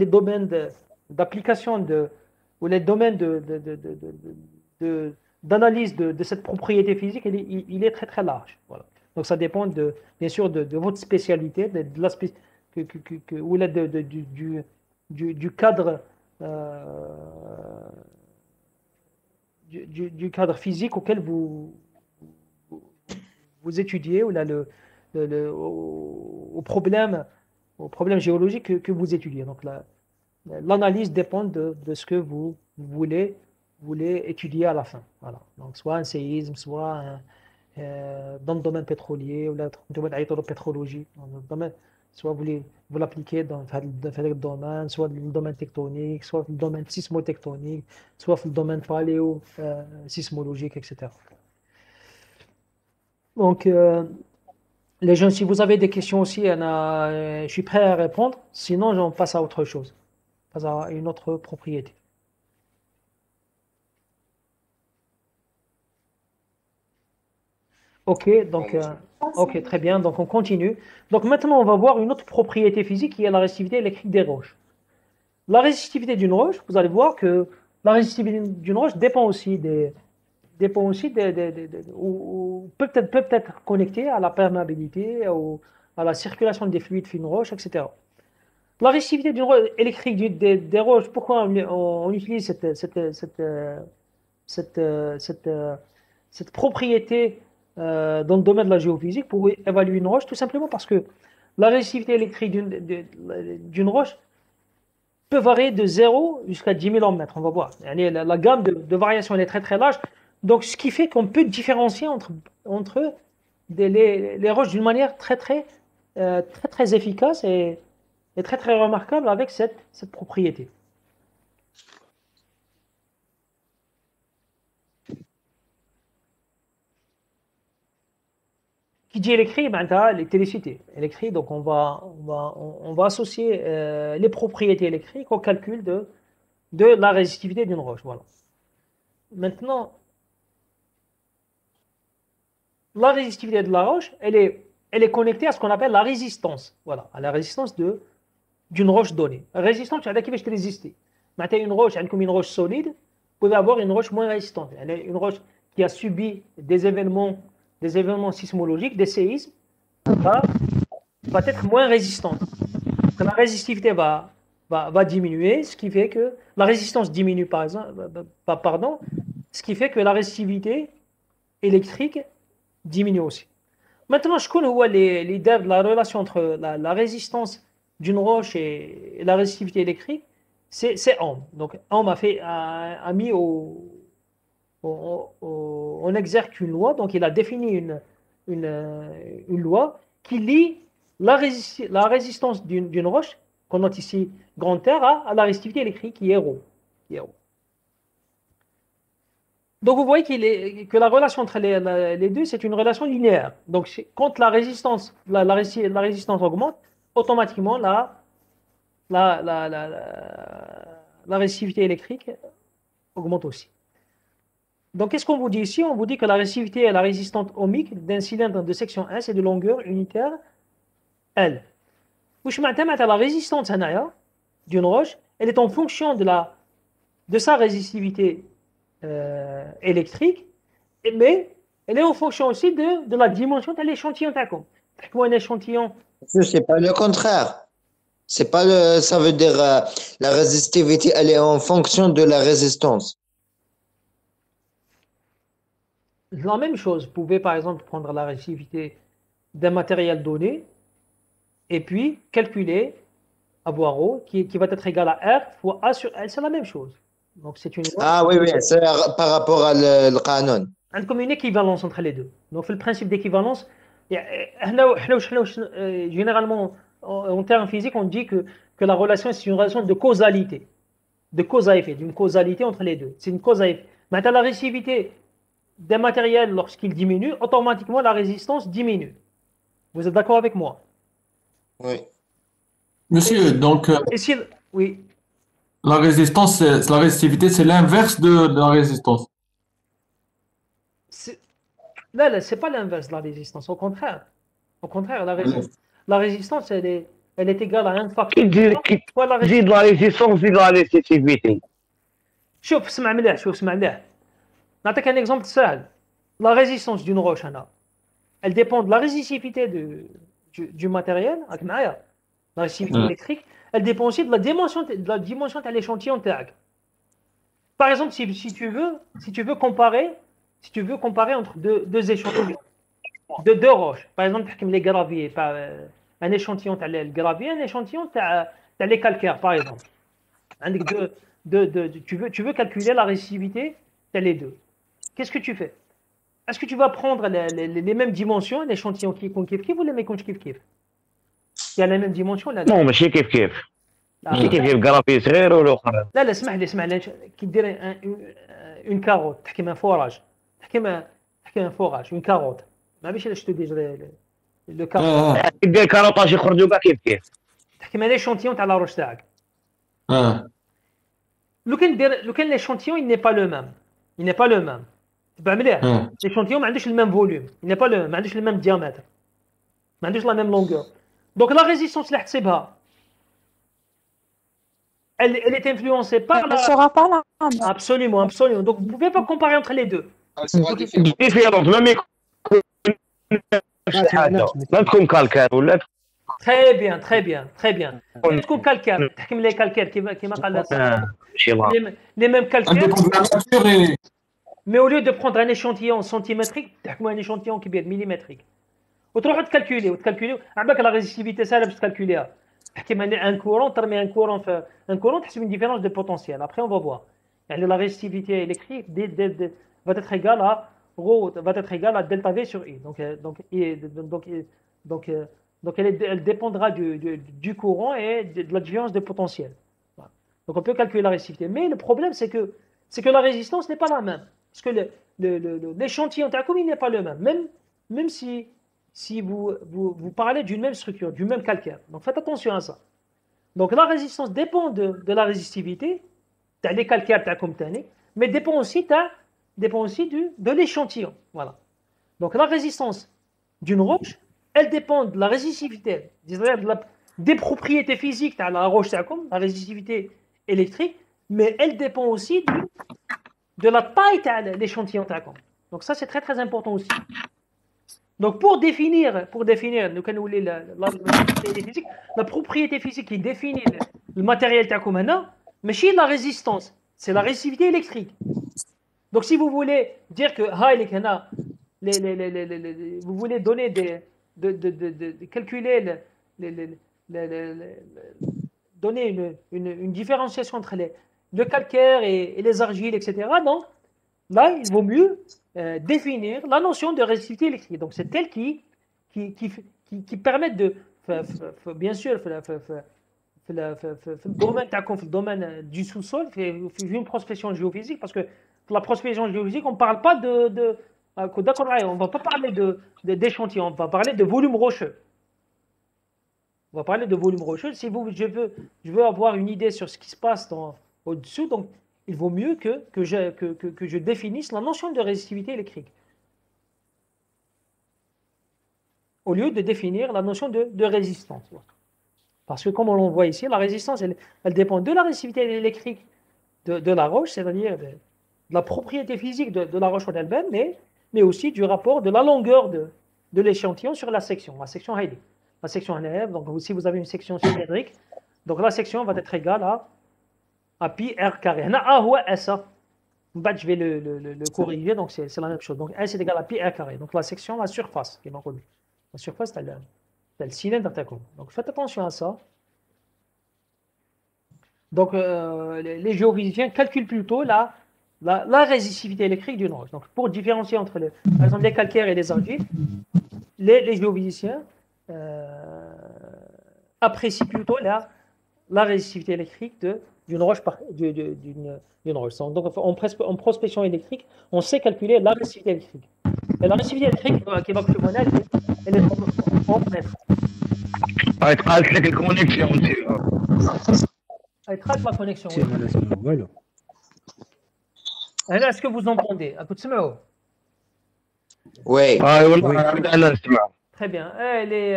les domaines d'application ou les domaines d'analyse de cette propriété physique, il est très très large. Voilà. Donc ça dépend bien sûr de votre spécialité, du cadre du cadre physique auquel vous étudiez, ou là au problème géologique que vous étudiez. Donc l'analyse dépend de ce que vous voulez étudier à la fin. Voilà. Donc soit un séisme, soit dans le domaine pétrolier ou dans le domaine de l'hydropétrologie, dans le domaine, soit vous l'appliquez dans le domaine, soit dans le domaine tectonique, soit dans le domaine sismotectonique, soit dans le domaine paléo-sismologique, etc. Donc, les gens, si vous avez des questions aussi, je suis prêt à répondre. Sinon, j'en passe à autre chose. On passe à une autre propriété. Ok, donc, ok, très bien. Donc, on continue. Donc, maintenant, on va voir une autre propriété physique qui est la résistivité électrique des roches. La résistivité d'une roche, vous allez voir que la résistivité d'une roche dépend aussi ou peut être connectée à la perméabilité, à la circulation des fluides fines roches, etc. La résistivité d'une roche électrique des roches, pourquoi on utilise cette propriété dans le domaine de la géophysique pour évaluer une roche? Tout simplement parce que la résistivité électrique d'une roche peut varier de 0 jusqu'à 10 000 ohms. On va voir. La gamme de variation elle est très très large. Donc, ce qui fait qu'on peut différencier entre les roches d'une manière très très efficace et très très remarquable avec cette propriété. Qui dit électrique, l'électricité. Électrique, donc on va associer les propriétés électriques au calcul de la résistivité d'une roche. Voilà. Maintenant, la résistivité de la roche, elle est connectée à ce qu'on appelle la résistance. Voilà, à la résistance d'une roche donnée. La résistance, c'est qui va résister. Maintenant, une roche, comme une roche solide, vous pouvez avoir une roche moins résistante. Une roche qui a subi des événements sismologiques, des séismes, va être moins résistante. La résistivité va diminuer, ce qui fait que la résistance diminue, ce qui fait que la résistivité électrique diminue aussi. Maintenant, je connais l'idée de la relation entre la résistance d'une roche et la résistivité électrique, c'est Ohm. Donc, Ohm a mis on exerce une loi, donc il a défini une loi qui lie la résistance d'une roche, qu'on note ici grand R, à la résistivité électrique qui est ρ. Donc vous voyez que la relation entre les deux, c'est une relation linéaire. Donc quand la résistance augmente, automatiquement la résistivité électrique augmente aussi. Donc, qu'est-ce qu'on vous dit ici? On vous dit que la résistivité est la résistance ohmique d'un cylindre de section S et de longueur unitaire L. La résistance d'une roche, elle est en fonction de sa résistivité électrique, mais elle est en fonction aussi de la dimension de l'échantillon. Un échantillon. C'est pas le contraire. C'est pas ça veut dire la résistivité, elle est en fonction de la résistance. La même chose, vous pouvez par exemple prendre la résistivité d'un matériel donné et puis calculer avoir ρ qui va être égal à R fois A sur L, c'est la même chose. Donc c'est une Ah oui, c'est par rapport à le canon. Comme une équivalence entre les deux. Donc le principe d'équivalence, généralement en termes physiques, on dit que la relation c'est une relation de causalité, de cause à effet, d'une causalité entre les deux. C'est une cause à effet. Maintenant la résistivité d'un matériel, lorsqu'il diminue, automatiquement la résistance diminue. Vous êtes d'accord avec moi? Oui. Monsieur, donc oui. La résistivité, c'est l'inverse de la résistance. Là, c'est pas l'inverse de la résistance, au contraire. Au contraire, la résistance, elle est égale à un facteur. زيد la résistance, زيد la résistivité. شوف اسمع مليح. نعطيك un exemple simple. La résistance d'une roche, elle dépend de la résistivité du matériel. La résistivité électrique, elle dépend aussi de la dimension de l'échantillon. Par exemple, si tu veux comparer entre deux échantillons, deux roches. Par exemple, les graviers, un échantillon de gravier, un échantillon les calcaires, par exemple. Tu veux calculer la résistivité de les deux. Qu'est-ce que tu fais? est-ce que tu vas prendre les mêmes dimensions, l'échantillon qui يكون كيف كيف ولا ما يكونش كيف كيف؟ Il y a la même dimension là. نو ماشي كيف كيف ماشي كيف كيف كرافي صغير والاخر. لا اسمح لي كي دير اون كاروت تحكي ما فوراج تحكي ما فوراج اون كاروت ما بيش علاش تدي لو كاروت كي دير كاروطاج يخرجوا كاع كيف كيف تحكي ما ليشونتيون تاع لاروش تاعك. لو كان ليشونتيون il n'est pas le même il n'est pas le même تبع مليح. ليشونتيون ما عندوش الميم فوليوم il n'est pas le ما عندوش الميم ديامتر ما عندوش لا ميم لونغور. دونك لا ريزيستانس اللي حتسيبها elle est influencée par la... Elle ne sera pas la même. Absolument. Donc, vous ne pouvez pas comparer entre les deux. différente même ما تكون كالكار ولا Très bien. تكون كالكار تحكم لي كالكار كيما قال les mêmes calcaires. Mais au lieu de prendre un échantillon centimétrique, تحكموا un échantillon كبير millimétrique. وتروحوا تكالكوليو عباك لا ريزيستيفيتي سهله باش تكالكوليها. تحكي ان كورون ترمي ان كورون تحسب une différence de potentiel. Après on va voir. يعني la résistivité électrique va être égale à rho va être égale à delta V sur I. Donc elle dépendra du courant et de la différence de potentiel. Voilà. Donc on peut calculer la résistivité. Mais le problème c'est que la résistance n'est pas la même. Parce que l'échantillon تاعكم il n'est pas le même. Même si vous parlez d'une même structure, du même calcaire. Donc faites attention à ça. Donc la résistance dépend de la résistivité, des calcaires mais dépend aussi de l'échantillon. Voilà. Donc la résistance d'une roche, elle dépend de la résistivité, des propriétés physiques de la roche, la résistivité électrique, mais elle dépend aussi de la taille de l'échantillon. Donc ça c'est très très important aussi. Donc pour définir la propriété physique qui définit le matériel تاعكم هنا ماشي la résistance, c'est la résistivité électrique. Donc si vous voulez dire que vous voulez donner calculer donner une différenciation entre le calcaire et les argiles, etc. Donc là il vaut mieux définir la notion de résistivité électrique. Donc c'est elle qui permet de, bien sûr, le domaine du sous-sol, une prospection géophysique, parce que pour la prospection géophysique, on ne parle pas on ne va pas parler d'échantillon, on va parler de volume rocheux. On va parler de volume rocheux. Si je veux avoir une idée sur ce qui se passe au-dessous, donc il vaut mieux que je définisse la notion de résistivité électrique. Au lieu de définir la notion de résistance. Parce que comme on le voit ici, la résistance, elle dépend de la résistivité électrique de la roche, c'est-à-dire de la propriété physique de la roche en elle-même, mais aussi du rapport de la longueur de l'échantillon sur la section. La section Heidi. La section NF, donc si vous avez une section cylindrique, donc la section va être égale à pi r carré. A هو S. Je vais le corriger, donc c'est la même chose. Donc S est égal à pi r carré. Donc la section, la surface, qui est reconnue. La surface, c'est le cylindre. Donc faites attention à ça. Donc les géophysiciens calculent plutôt la résistivité électrique d'une roche. Donc pour différencier entre par exemple les calcaires et les argiles, les géophysiciens apprécient plutôt la résistivité électrique d'une roche. Donc en prospection électrique, on sait calculer la résistivité électrique. Et la résistivité électrique qui va elle est en mètres. Elle traque la connexion. Est-ce que vous entendez? Oui. Très bien. Elle est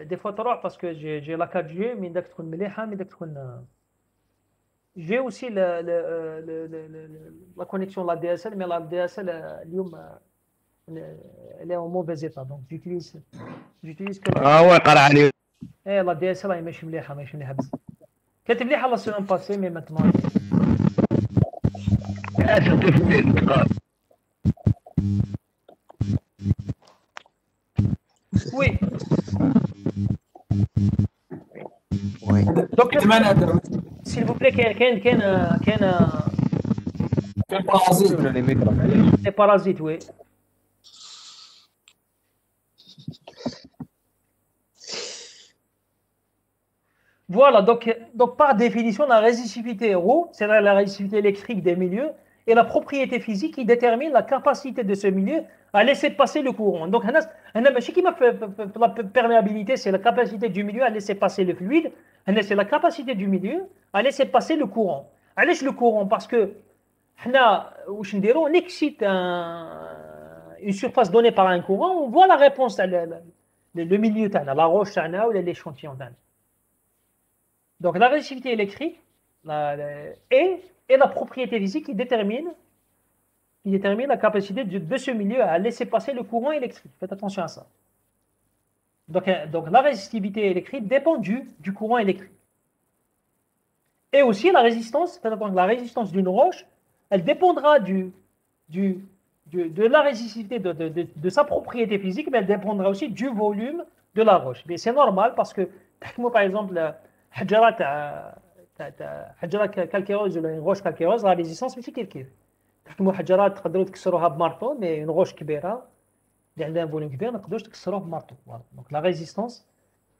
des fois trop parce que j'ai la 4G, mais j'ai aussi la connexion la DSL, mais la DSL elle est en mauvais état, donc j'utilise que la DSL elle ماشي مليحه بزاف. كانت مليحه la semaine passée, mais maintenant oui. Donc s'il vous plaît كاين parasites, oui. Voilà, donc par définition, la résistivité ρ, c'est la résistivité électrique des milieux, et la propriété physique qui détermine la capacité de ce milieu à laisser passer le courant. Donc, la perméabilité, c'est la capacité du milieu à laisser passer le fluide, c'est la capacité du milieu à laisser passer le courant. Allez, le courant, parce que on excite une surface donnée par un courant, on voit la réponse, le milieu, la roche ou l'échantillon. Donc la résistivité électrique et la propriété physique qui détermine la capacité de ce milieu à laisser passer le courant électrique. Faites attention à ça. Donc la résistivité électrique dépend du courant électrique. Et aussi la résistance d'une roche, elle dépendra de la résistivité de sa propriété physique, mais elle dépendra aussi du volume de la roche. Mais c'est normal parce que, par exemple, حجرات calcaireuse ولا une roche calcaireuse, la résistance ماشي كيف تحكموا حجرات تقدروا تكسروها بمارطو، مي une roche كبيره اللي عندها فوليوم كبير ما تقدروش تكسروها بمارطو. Donc la résistance,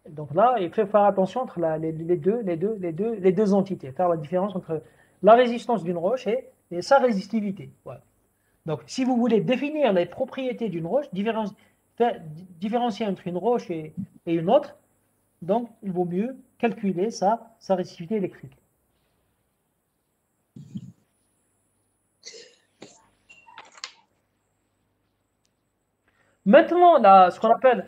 donc là il faut faire attention entre les deux entités, faire la différence entre la résistance d'une roche et sa résistivité. Voilà. Donc si vous voulez définir les propriétés d'une roche, différencier entre une roche et une autre, donc il vaut mieux calculer sa résistivité électrique. Maintenant, ce qu'on appelle,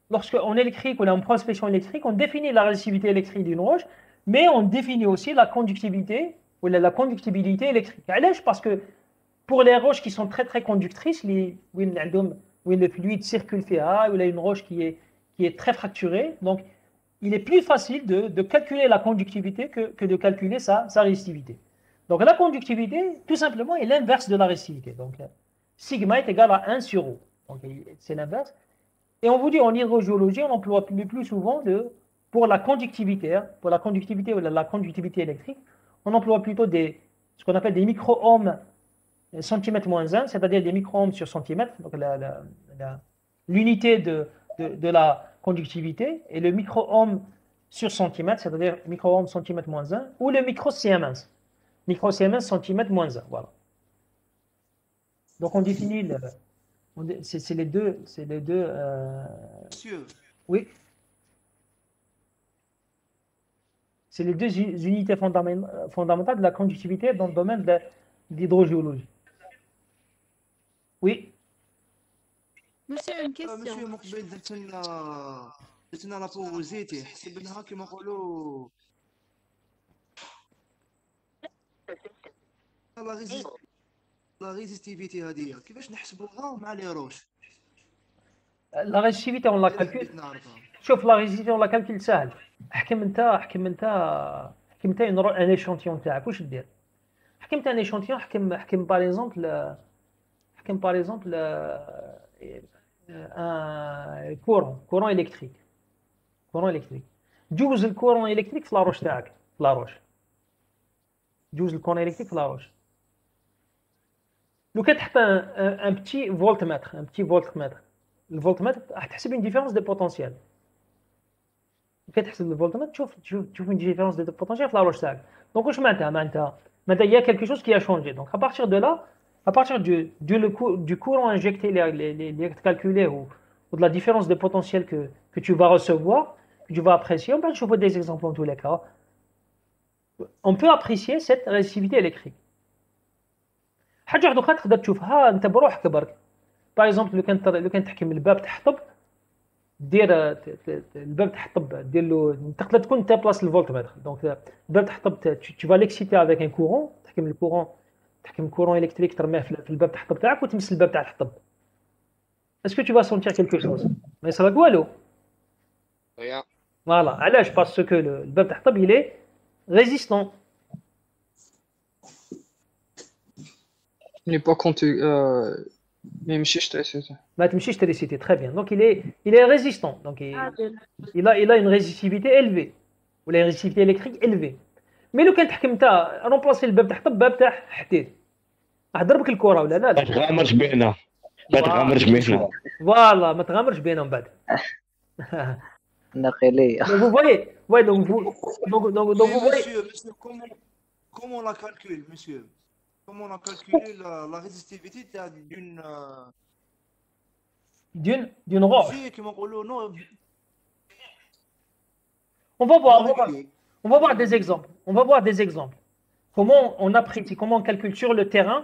lorsqu'en électrique ou en prospection électrique, on définit la résistivité électrique d'une roche, mais on définit aussi la conductivité ou la conductibilité électrique. Parce que pour les roches qui sont très très conductrices, où le fluide circule, ou une roche qui est très fracturée, donc il est plus facile de calculer la conductivité que de calculer sa résistivité. Donc la conductivité, tout simplement, est l'inverse de la résistivité. Donc sigma est égal à 1 sur ρ. Donc c'est l'inverse. Et on vous dit en hydrogéologie, on emploie le plus souvent pour la conductivité ou la conductivité électrique, on emploie plutôt ce qu'on appelle des micro-ohms centimètre moins 1, c'est-à-dire des micro-ohms sur centimètre, donc l'unité de la conductivité, et le micro-ohm sur centimètre, c'est-à-dire micro-ohm centimètre moins 1, ou le micro-Siemens. Micro-Siemens centimètre moins 1, voilà. Donc on définit, c'est les deux. Monsieur. Oui. C'est les deux unités fondamentales de la conductivité dans le domaine de l'hydrogéologie. Oui. Monsieur, une question. monsieur مقبل درت لنا لا بوزيتي حسبناها كيما نقولوا لا ريزيستيفيتي هذه كيفاش نحسبوها مع لي روش. La résistivité on la calcule. شوف la résistivité on la calcule سهل. حكم انت un échantillon تاعك واش دير. حكمت un échantillon حكم par exemple un courant électrique. جوز الكورون électrique في لا روش تاعك في لا روش. جوز الكورون électrique في لا روش. لو كتحط un petit voltmètre. Le voltmètre راح تحسب une différence de potentiel. كتحسب الفولتمتر تشوف une différence de potentiel في لا روش تاعك. Donc واش معناتها il y a quelque chose qui a changé. Donc à partir de là, à partir du courant injecté, les calculés ou de la différence de potentiel que tu vas recevoir, que tu vas apprécier, on peut trouver des exemples dans tous les cas. On peut apprécier cette résistivité électrique. حاجة واحدة أخرى تقدر تشوفها أنت بروحك برك. Par exemple لو كان تحكم الباب تحطب دير الباب تحطب دير له تقدر تكون انت بلاص الفولتمتر. دونك الباب تحطب tu vas l'exciter avec un courant تحكم الكورون électrique ترميه في الباب تحطب تاعك وتمس الباب تاع الحطب. Est-ce que tu vas sentir quelque chose? ما يصرالك والو. Voilà. علاش؟ parce que الباب تحطب il est résistant. Il n'est pas ما يمشيش تريسيتي. ما تمشيش تريسيتي. Très bien. Donc il est résistant. Donc il a une résistivité élevée ou la résistivité électrique élevée. مي لو كان تحكم نتا رومبلاسي الباب تاع الحطب باب تاع حديد راح ضربك الكره ولا لا؟ ما تغامرش بينا فوالا ما تغامرش بينا من بعد. نقلية. Donc vous voyez, ouais, donc vous, donc Mais vous voyez. monsieur, comment on la calcule, monsieur? Comment on a calculé la résistivité d'une roche. Non, On va voir des exemples. On va voir des exemples. Comment on apprécie, comment on calcule sur le terrain.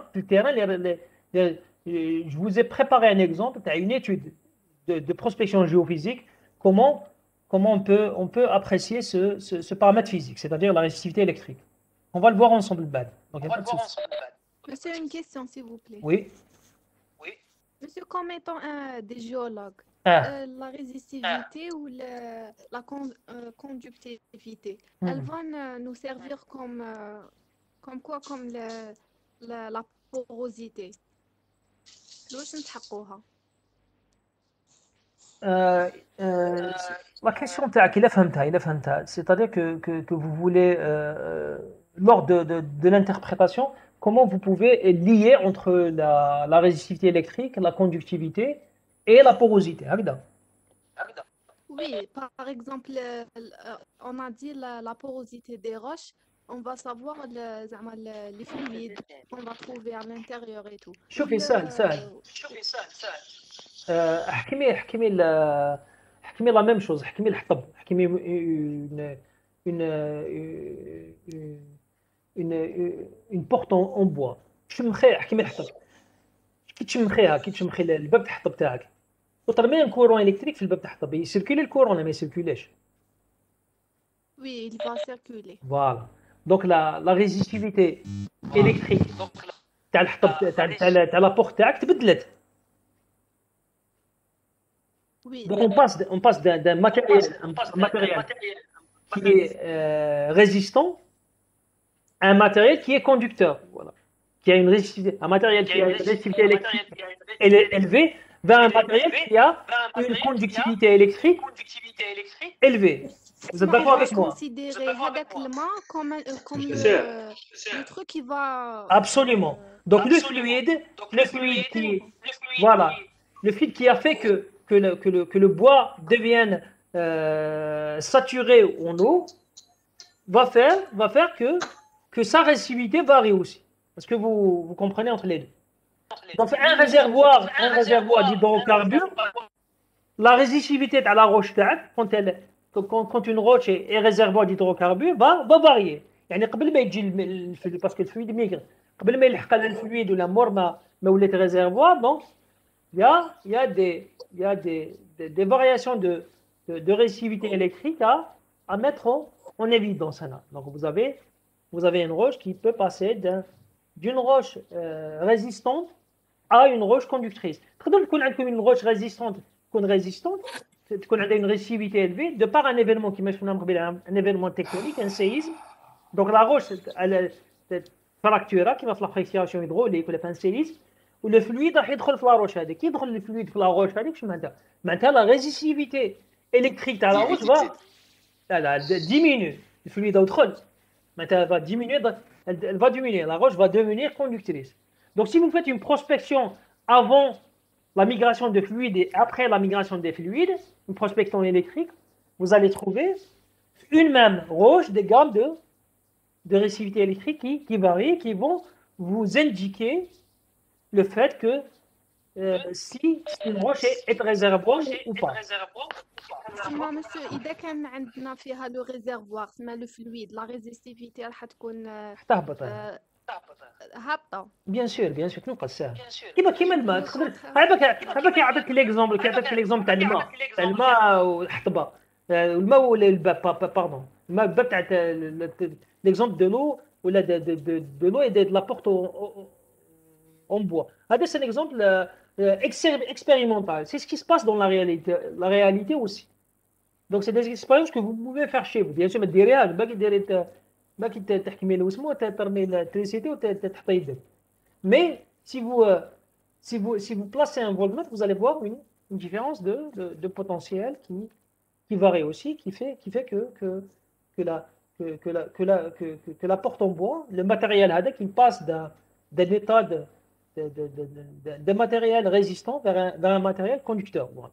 Je vous ai préparé un exemple, tu as une étude de prospection géophysique, comment on peut apprécier ce paramètre physique, c'est-à-dire la résistivité électrique. On va le voir ensemble, Bad. Donc, il y a pas de souci. Monsieur, une question, s'il vous plaît. Oui. Monsieur, comme étant des géologues, la résistivité ou la conductivité, elles vont nous servir comme quoi? Comme la porosité. كيفاش نتحققوها؟ La question تاعك إلا فهمتها, c'est-à-dire que vous voulez, lors de l'interprétation, comment vous pouvez lier entre la résistivité électrique, la conductivité et la porosité. Oui, par exemple, on a dit la porosité des roches, on va savoir les fluides qu'on va trouver à l'intérieur et tout. شوفي سهل. احكمي لا ميم شوز، احكمي الحطب، احكمي une porte en bois. احكمي الحطب. كي تشمخي الباب تاع الحطب تاعك وترمي ان كورون الكتريك في الباب تاع الحطب، يسيركولي الكورون ما يسيركوليش. Oui, il va circuler. Voilà. Donc la résistivité électrique تاع الحطب تاع لا بورت تاعك تبدلت. Oui. Donc on passe d'un matériel qui est résistant à un matériel qui est conducteur, voilà, qui a une résistivité, un matériel qui a une résistivité électrique élevée vers un matériel qui a une conductivité électrique élevée. Vous êtes d'accord avec moi? Considérer هذاك الماء comme le truc qui va. Absolument. Donc le fluide qui, voilà, le fluide qui a fait que le bois devienne saturé en eau va faire que sa résistivité varie aussi. Est-ce que vous comprenez entre les deux? Donc un réservoir d'hydrocarbures, la résistivité de la roche quand une roche est réservoir d'hydrocarbures va varier. يعني قبل ما يجي الفلويد parce que le fluide migre قبل ما يلحق على الفلويد ولا مور ما ولات réservoir. Donc il y a des variations de résistivité électrique à mettre en évidence. Donc vous avez une roche qui peut passer d'une roche résistante à une roche conductrice. تقدر تكون عندكم une roche résistante تكون تكون عندها une résistivité élevée de par un événement qui مشينا قبل un événement tectonique, un séisme. Donc la roche elle fracture كيما في la fracturation hydraulique ولا في un séisme ولا الفلويد راح يدخل في لا روش هذيك. كي يدخل الفلويد في لا روش هذيك شنو معناتها لا ريزيستيفيتي الكتريك تاع لا روش لا diminue. الفلويد يدخل معناتها va diminuer, elle va diminuer, la roche va devenir conductrice. Donc si vous faites une prospection avant la migration de fluides et après la migration des fluides, une prospection électrique, vous allez trouver une même roche, des gammes de résistivité électrique qui varient, qui vont vous indiquer le fait que si une roche est réservoir ou pas. تسمى مسيو إذا كان عندنا فيها لو ريزيرفوار تسمى لو فلويد لا ريزيستيفيتي راح تكون هابطة. بيان سور كنبقى ساهل كيما الماء. تقدر عباك يعطيك ليكزومبل تاع الماء والحطبة الماء ولا الباب باردون الماء الباب تاع ليكزومبل دو لو ولا de l'eau et de la porte en bois. C'est un exemple expérimental. C'est ce qui se passe dans la réalité aussi. Donc c'est des expériences que vous pouvez faire chez vous. Bien sûr ما ديريها باقي تحكمي له اسمه ترمي الالكتريسيتي وتحطي يدك. Mais si vous placez un voltmètre, vous allez voir une différence de potentiel qui varie aussi, qui fait que la porte en bois, le matériel هذاك il passe d'un état de matériel résistant vers un matériel conducteur. Voilà.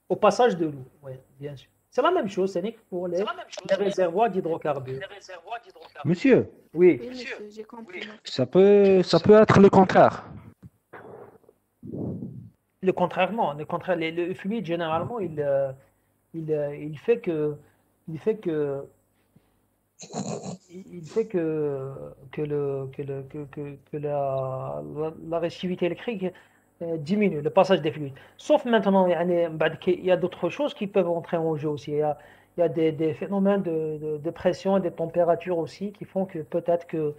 Au passage de l'eau, oui, bien sûr. C'est la même chose, c'est pour les réservoirs d'hydrocarbures. Monsieur, Oui. Oui, monsieur, j'ai compris. ça peut être le contraire. Le contrairement, le fluide généralement, il fait que la réactivité électrique diminue, le passage des fluides. Sauf maintenant, il y a d'autres choses qui peuvent entrer en jeu aussi. Il y a des phénomènes de pression et de température aussi qui font que peut-être que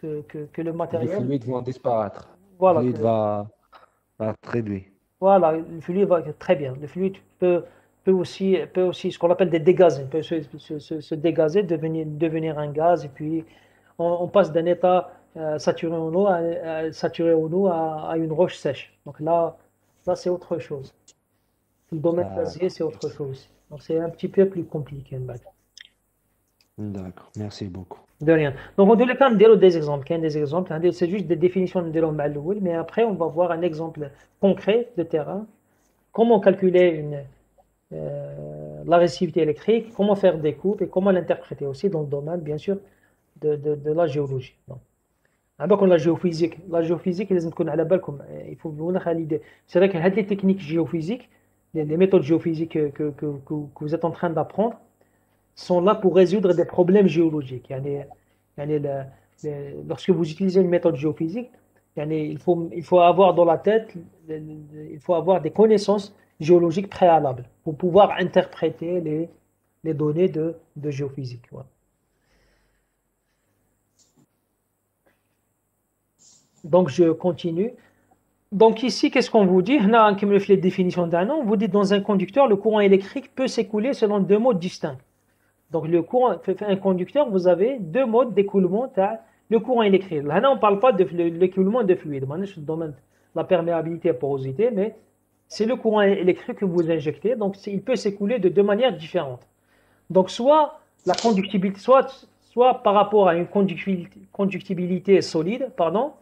le Les matériel, fluides vont disparaître. voilà, Le fluide va être réduit. voilà, le fluide va très bien. Le fluide peut aussi ce qu'on appelle des dégazer, peut se dégazer, devenir un gaz, et puis on passe d'un état saturé en eau à une roche sèche. Donc là c'est autre chose. Le domaine gazier, c'est autre chose. Donc c'est un petit peu plus compliqué. D'accord, merci beaucoup. De rien. Donc, en tous les cas, on déroule des exemples. C'est juste des définitions de déroule mal, mais après, on va voir un exemple concret de terrain. Comment calculer la réactivité électrique, comment faire des coupes et comment l'interpréter aussi dans le domaine, bien sûr, de la géologie. Donc, la géophysique, il faut vous donner l'idée. C'est vrai que les techniques géophysiques, les méthodes géophysiques que vous êtes en train d'apprendre, sont là pour résoudre des problèmes géologiques. Lorsque vous utilisez une méthode géophysique, il faut avoir dans la tête, il faut avoir des connaissances géologiques préalables pour pouvoir interpréter les données de géophysique. Voilà. Donc, je continue. Donc, ici, qu'est-ce qu'on vous dit? On les définitions d'un an. On vous dit dans un conducteur, le courant électrique peut s'écouler selon deux modes distincts. Donc, un conducteur, vous avez deux modes d'écoulement. Le courant électrique. Là, on ne parle pas de l'écoulement de fluide. Maintenant, je demande la perméabilité et la porosité, mais c'est le courant électrique que vous injectez. Donc, il peut s'écouler de deux manières différentes. Donc, soit la conductibilité, soit par rapport à une conductibilité solide, pardon.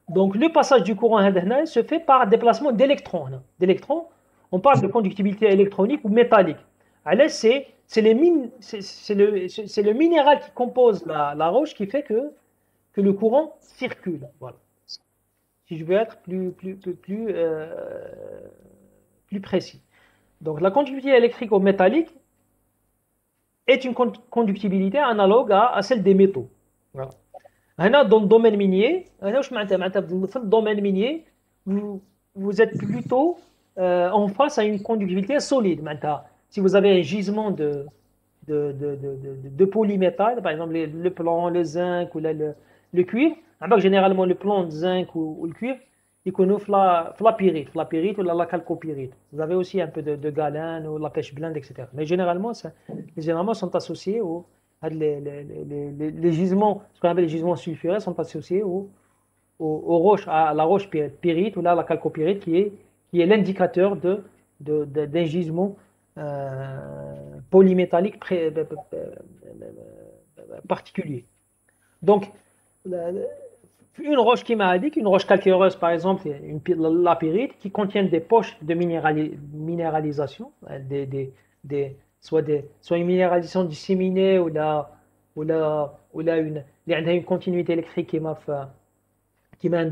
Donc, le passage du courant se fait par déplacement d'électrons. On parle de conductibilité électronique ou métallique. Alors, c'est le minéral qui compose la roche qui fait que le courant circule. Voilà. Si je veux être plus précis. Donc, la conductibilité électrique ou métallique est une conductibilité analogue à celle des métaux. Voilà. Dans le domaine minier, vous êtes plutôt en face à une conductibilité solide. Si vous avez un gisement de polymétal, par exemple le plomb, le zinc ou le cuivre, généralement le plomb, le zinc ou le cuivre, ils connaissent la pyrite ou la calcopyrite. Vous avez aussi un peu de galène ou la pêche blinde, etc. Mais généralement sont associés les gisements, ce qu'on appelle les gisements sulfureux, sont associés aux roches, à la roche pyrite ou la calcopyrite qui est l'indicateur d'un gisement polymétallique particulier. Donc, une roche climatique, une roche calcaireuse par exemple, la pyrite, qui contient des poches de minéralisation, soit une minéralisation disséminée ou une continuité électrique qui m'a un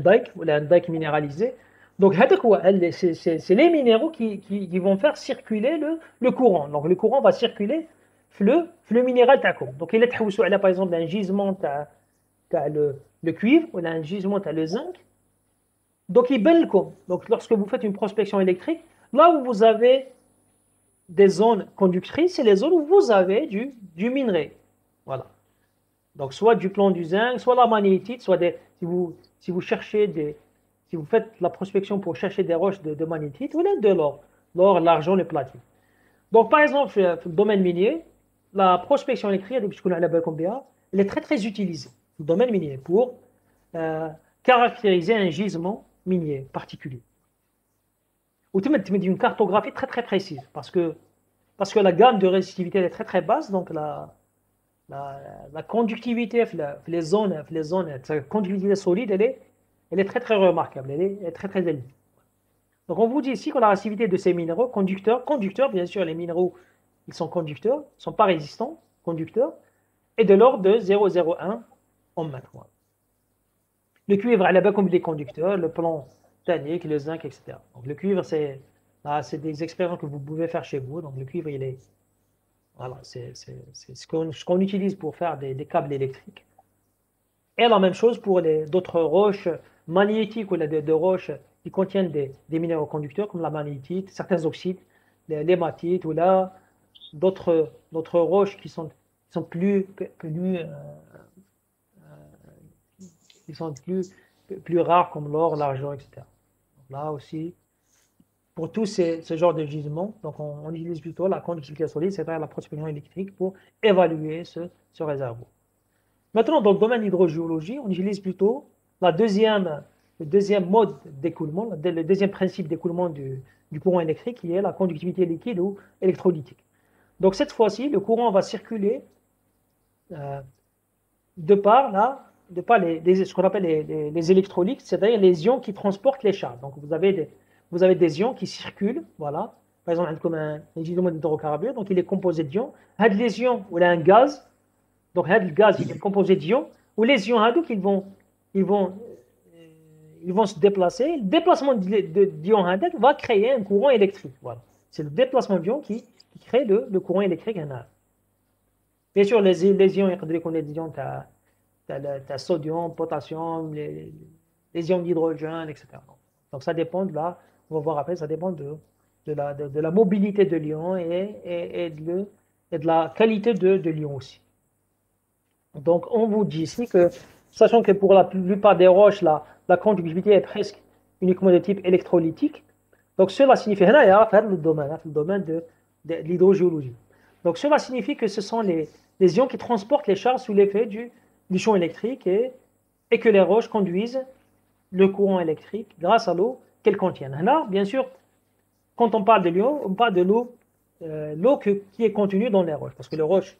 dike minéralisé. Donc, c'est les minéraux qui vont faire circuler le courant. Donc, le courant va circuler le minéral. Donc, il est par exemple un gisement le cuivre ou un gisement le zinc. Donc, donc, lorsque vous faites une prospection électrique, là où vous avez des zones conductrices, c'est les zones où vous avez du minerai. Voilà. Donc, soit du plomb, du zinc, soit la magnétite, soit si vous faites la prospection pour chercher des roches de magnétite, ou de l'or, l'argent, le platine. Donc, par exemple, dans le domaine minier, la prospection électrique, elle est très, très utilisée dans le domaine minier pour caractériser un gisement minier particulier. Ou tu mets une cartographie très, très précise, parce que la gamme de résistivité est très, très basse, donc la conductivité, les zones, la conductivité solide, elle est très, très remarquable, elle est très, très élevée. Donc, on vous dit ici que la réactivité de ces minéraux, conducteurs, bien sûr, les minéraux ils sont conducteurs, ils ne sont pas résistants, conducteurs, et de l'ordre de 0,01 ohm mètre. Voilà. Le cuivre, elle a comme des conducteurs, le plomb, tannique, le zinc, etc. Donc le cuivre, c'est des expériences que vous pouvez faire chez vous. Donc le cuivre, il est, voilà, c'est ce qu'on utilise pour faire des câbles électriques. Et la même chose pour d'autres roches magnétiques ou de roches qui contiennent des minéraux conducteurs comme la magnétite, certains oxydes, l'hématite ou là d'autres roches qui sont plus rares comme l'or, l'argent, etc. Donc là aussi, pour tous ce genre de gisements, donc on utilise plutôt la conductivité solide, c'est-à-dire la prospection électrique pour évaluer ce réservoir. Maintenant, dans le domaine de l'hydrogéologie, on utilise plutôt le deuxième mode d'écoulement, le deuxième principe d'écoulement du courant électrique, qui est la conductivité liquide ou électrolytique. Donc cette fois-ci, le courant va circuler de par ce qu'on appelle les électrolytes, c'est-à-dire les ions qui transportent les charges. Donc vous avez des ions qui circulent, voilà. Par exemple, comme un gisement d'hydrocarbures, donc il est composé d'ions. Les ions, ou un gaz, donc le gaz il est composé d'ions, ou les ions ils vont se déplacer. Le déplacement d'ions va créer un courant électrique. Voilà. C'est le déplacement d'ions qui crée le courant électrique. Bien sûr, les ions, il y a des ions, tu as sodium, potassium, les ions d'hydrogène, etc. Donc ça dépend on va voir après, ça dépend de la mobilité de l'ion et de la qualité de l'ion aussi. Donc on vous dit ici que, sachant que pour la plupart des roches, la conductivité est presque uniquement de type électrolytique, donc cela signifie, il y a le domaine de l'hydrogéologie. Donc cela signifie que ce sont les ions qui transportent les charges sous l'effet du champ électrique et que les roches conduisent le courant électrique grâce à l'eau qu'elles contiennent. Là, bien sûr, quand on parle de l'eau, on parle de l'eau qui est contenue dans les roches, parce que les roches,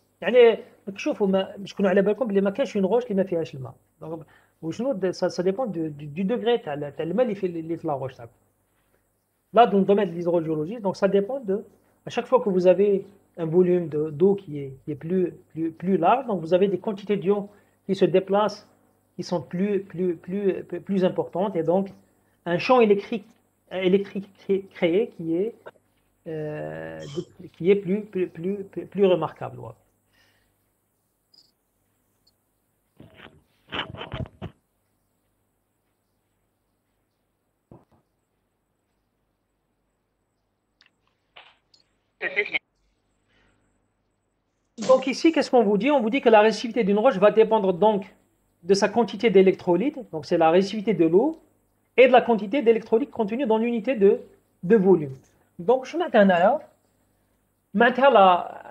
شوفوا باش نكونوا على بالكم بلي ما كاينش une roche اللي ما فيهاش الماء. Donc وشنو ça dépend du degré تاع الماء اللي في la roche. Là, dans le domaine de l'hydrogéologie, donc ça dépend à chaque fois que vous avez un volume d'eau qui est plus large, donc vous avez des quantités d'ions qui se déplacent, qui sont plus importantes, et donc un champ électrique créé qui est plus remarquable. Voilà. Donc ici, qu'est-ce qu'on vous dit? On vous dit que la résistivité d'une roche va dépendre donc de sa quantité d'électrolytes, donc c'est la résistivité de l'eau, et de la quantité d'électrolytes contenue dans l'unité de volume. Donc, je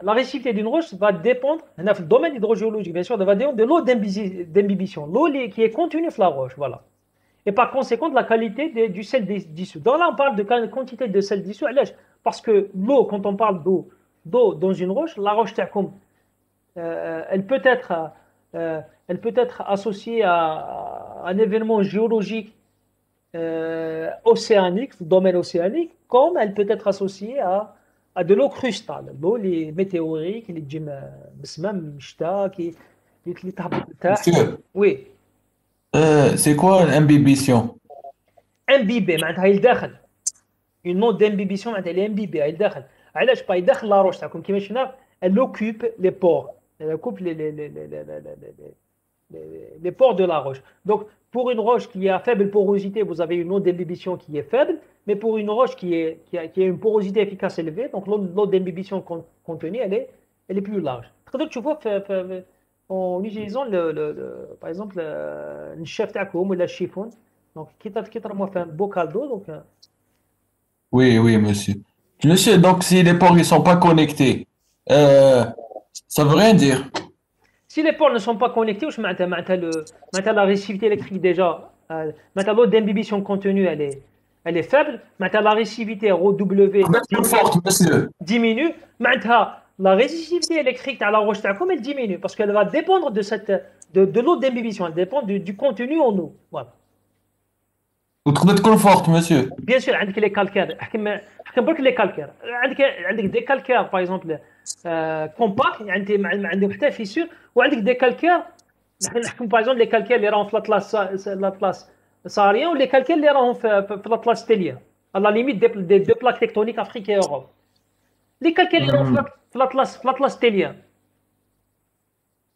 la résistivité d'une roche va dépendre, dans le domaine hydrogéologique, bien sûr, va dépendre de l'eau d'imbibition, l'eau qui est contenue dans la roche, voilà. Et par conséquent, de la qualité du sel dissous. Donc là, on parle de quantité de sel dissous, parce que l'eau, quand on parle d'eau dans une roche, la roche, elle peut être associée à un événement géologique océanique, domaine océanique, comme elle peut être associée à de l'eau crustale, l'eau les météoriques, les Monsieur, oui. C'est quoi l'imbibition? Imbibé, معناتها يدخل. Une mode d'imbibition, elle est imbibée, يدخل. علاش با يدخل la roche تاعكم كيما شفنا, elle occupe les pores, elle occupe les pores de la roche. Donc pour une roche qui a faible porosité, vous avez une eau d'imbibition qui est faible, mais pour une roche qui a une porosité efficace élevée, donc l'eau d'imbibition contenue, elle est plus large. Tu vois, en utilisant par exemple le chef تاعكم ou le chiffon, donc qui fait un bocal d'eau, donc Oui, monsieur. Monsieur, donc si les pores ne sont pas connectés, ça veut rien dire. si les pores ne sont pas connectés, la résistivité électrique déjà, l'eau d'imbibition contenue, elle est faible, la résistivité ROW diminue, la résistivité électrique à la roche elle diminue, parce qu'elle va dépendre de l'eau d'imbibition, elle dépend du contenu en eau. Voilà. Vous trouvez تكون forte, monsieur? Bien sûr, عندك les calcaires, حكم برك les calcaires, عندك des calcaires par exemple كومباكت يعني ما عندهم حتى فيسور، وعندك دي كالكير. نحن نحكم باغ اكزومبل لي كالكير اللي راهم في الاطلس ساريان ولي كالكير اللي راهم في الاطلس تيليان على ليميت دي دو بلاك تكتونيك افريكي اوروب. لي كالكير اللي راهم في الاطلس تيليان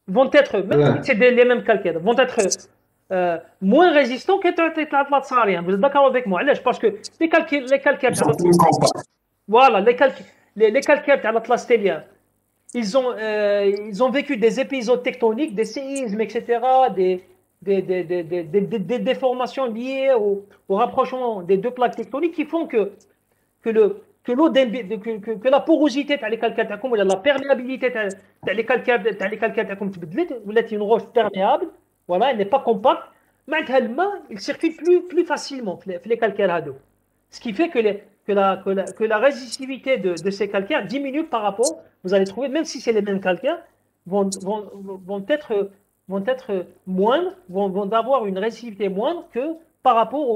vont être, même si c'est les mêmes calcaires, vont être moins résistants que l'Atlas saharien. Vous êtes d'accord avec moi? Parce que les calcaires, voilà, les calcaires de l'Atlas télien, ils ont vécu des épisodes tectoniques, des séismes, etc., des déformations liées au rapprochement des deux plaques tectoniques qui font que la porosité des calcaires ou la perméabilité des calcaires ou une roche perméable, voilà, elle n'est pas compacte, mais il circule plus facilement les calcaires. Ce qui fait que la résistivité de ces calcaires diminue par rapport, vous allez trouver, même si c'est les mêmes calcaires, vont être moindres, vont avoir une résistivité moindre que par rapport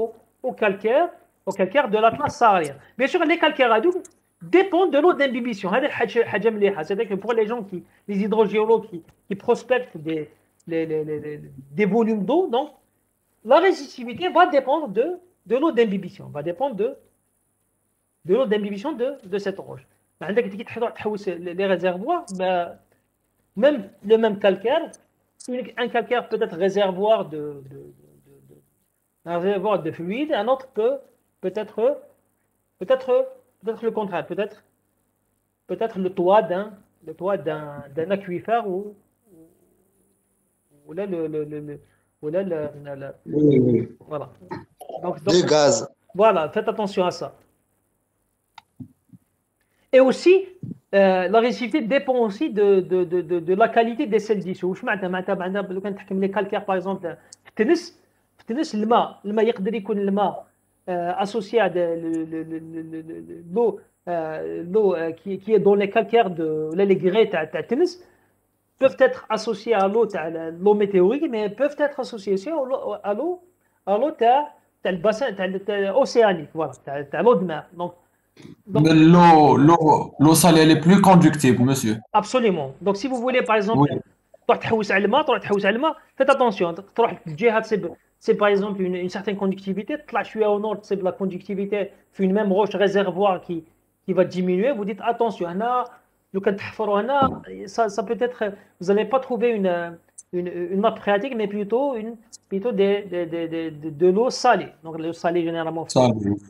aux calcaires de l'Atlas saharien. Bien sûr, les calcaires dépendent de l'eau d'imbibition. C'est-à-dire que pour les gens les hydrogéologues qui prospectent des volumes d'eau, donc la résistivité va dépendre de l'eau d'imbibition, va dépendre de l'eau d'imbibition de cette roche. Les réservoirs, même le même calcaire, un calcaire peut être réservoir de fluide, un autre peut-être le contraire, peut-être le toit d'un aquifère ou là voilà. Donc, le gaz. Voilà, faites attention à ça. Et aussi, la résistivité dépend aussi de la qualité des sels dissous. Les calcaires, par exemple, في الماء يقدر يكون الماء associé à l'eau qui est dans les calcaires les grès تاع التنس peuvent être associés à l'eau météorique, mais peuvent être associés aussi à l'eau تاع الباسsin océanique, voilà, تاع l'eau de mer. Donc Mais l'eau salée, elle est plus conductive, monsieur. Absolument. Donc si vous voulez, par exemple, تروح تحوس على الماء, faites attention. تروح الجهة c'est par exemple une certaine conductivité. تطلع شوية au nord, c'est la conductivité في une même roche réservoir qui va diminuer. Vous dites attention, هنا لو كان تحفروا هنا, ça peut être, vous n'allez pas trouver une nappe phréatique, mais plutôt de l'eau salée. Donc l'eau salée généralement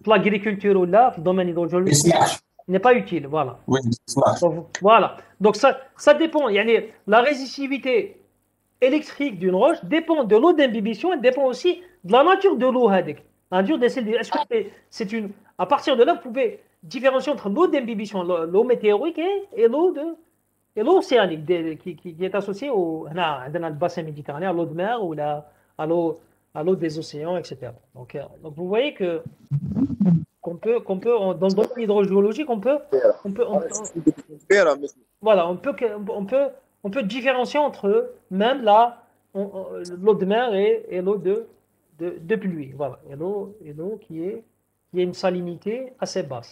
pour l'agriculture ou là, le domaine hydraulique n'est pas utile. Voilà. Oui, donc, voilà. Donc ça dépend. La résistivité électrique d'une roche dépend de l'eau d'imbibition, elle dépend aussi de la nature de l'eau. La nature des sels. Est-ce que c'est une. À partir de là, vous pouvez différencier entre l'eau d'imbibition, l'eau météorique et l'eau océanique qui est associée dans le bassin méditerranéen, à l'eau de mer ou à l'eau des océans, etc. Donc vous voyez qu'on peut dans le domaine hydrogéologique, voilà, on peut différencier entre même l'eau de mer et l'eau de pluie, voilà, et l'eau qui a une salinité assez basse.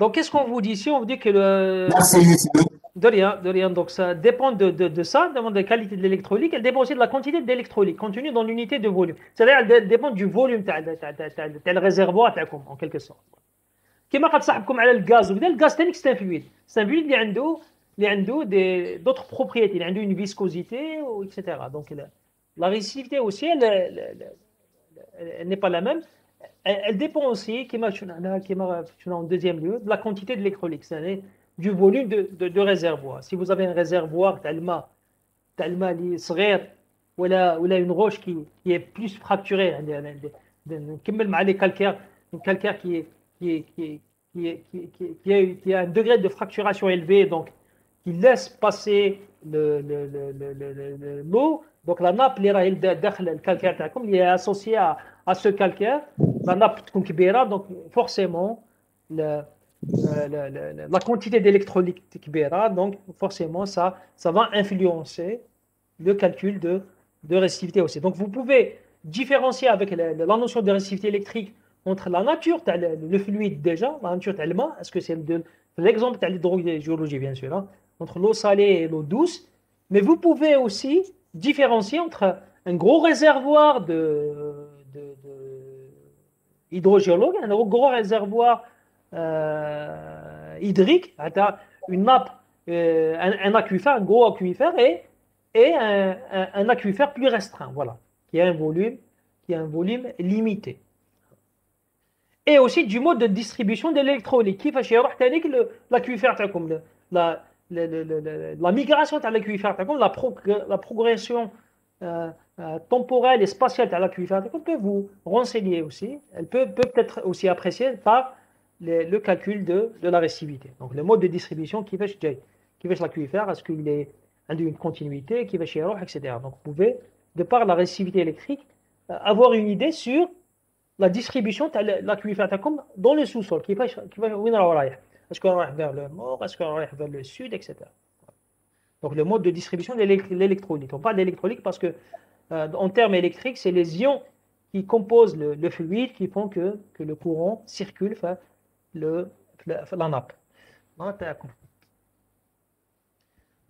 Donc, qu'est-ce qu'on vous dit ici? On vous dit que de rien. Donc, ça dépend de ça, dépend de la qualité de l'électrolyte. Elle dépend aussi de la quantité d'électrolyte contenue dans l'unité de volume. C'est-à-dire, elle dépend du volume tel réservoir, en quelque sorte. كما قد صاحبكم على الغاز وكذا الغاز ثاني c'est un fluide اللي عنده d'autres propriétés, il a une viscosité etc. Donc la résistivité aussi elle n'est pas la même, elle dépend aussi كما شفنا en deuxième lieu de la quantité de l'électrolyte, c'est-à-dire du volume de réservoir. Si vous avez un réservoir تاع الماء اللي صغير ولا une roche qui est plus fracturée, نكمل مع les calcaires, une calcaire qui a un degré de fracturation élevé, donc qui laisse passer l'eau. Donc la nappe le calcaire qui est associée à ce calcaire, la nappe كبيرة, donc forcément la quantité d'électrolyte كبيرة, donc forcément ça va influencer le calcul de résistivité aussi. Donc vous pouvez différencier avec la notion de résistivité électrique entre la nature, le fluide déjà, la nature de l'eau, est-ce que c'est l'exemple de l'hydrogéologie, bien sûr, hein, entre l'eau salée et l'eau douce, mais vous pouvez aussi différencier entre un gros réservoir hydrogéologue, un gros réservoir hydrique, une nappe, un aquifère, un gros aquifère, et un aquifère plus restreint, voilà, qui a un volume limité. Et aussi du mode de distribution de l'électrolyte. Qui fait l'aquifère, la migration de l'aquifère, la progression temporelle et spatiale de l'aquifère, peut vous renseigner aussi. Elle peut être aussi appréciée par le calcul de la récivité. Donc le mode de distribution qui fait l'aquifère, est-ce qu'il est une continuité, qui va chez etc. Donc vous pouvez, de par la récivité électrique, avoir une idée sur la distribution de l'aquifère dans le sous-sol, qui va est-ce qu'on va vers le nord, est-ce qu'on va vers le sud, etc. Donc le mode de distribution de l'électrolyte. On parle d'électrolyte parce que en termes électriques, c'est les ions qui composent le fluide qui font que le courant circule la nappe.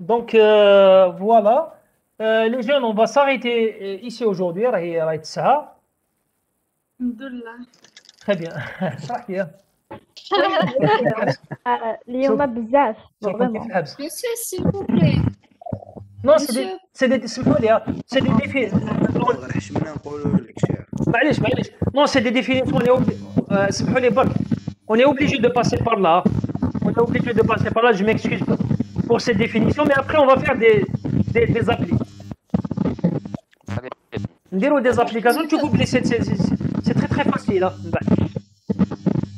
Donc voilà. Les jeunes, on va s'arrêter ici aujourd'hui. Très bien. اليوم بزاف Monsieur, s'il vous plaît. Non, c'est des défis. Non, c'est des définitions. On est obligé de passer par là. Je m'excuse pour ces définitions, mais après on va faire des applis. Des applications, tu oublies, c'est très facile. Hein.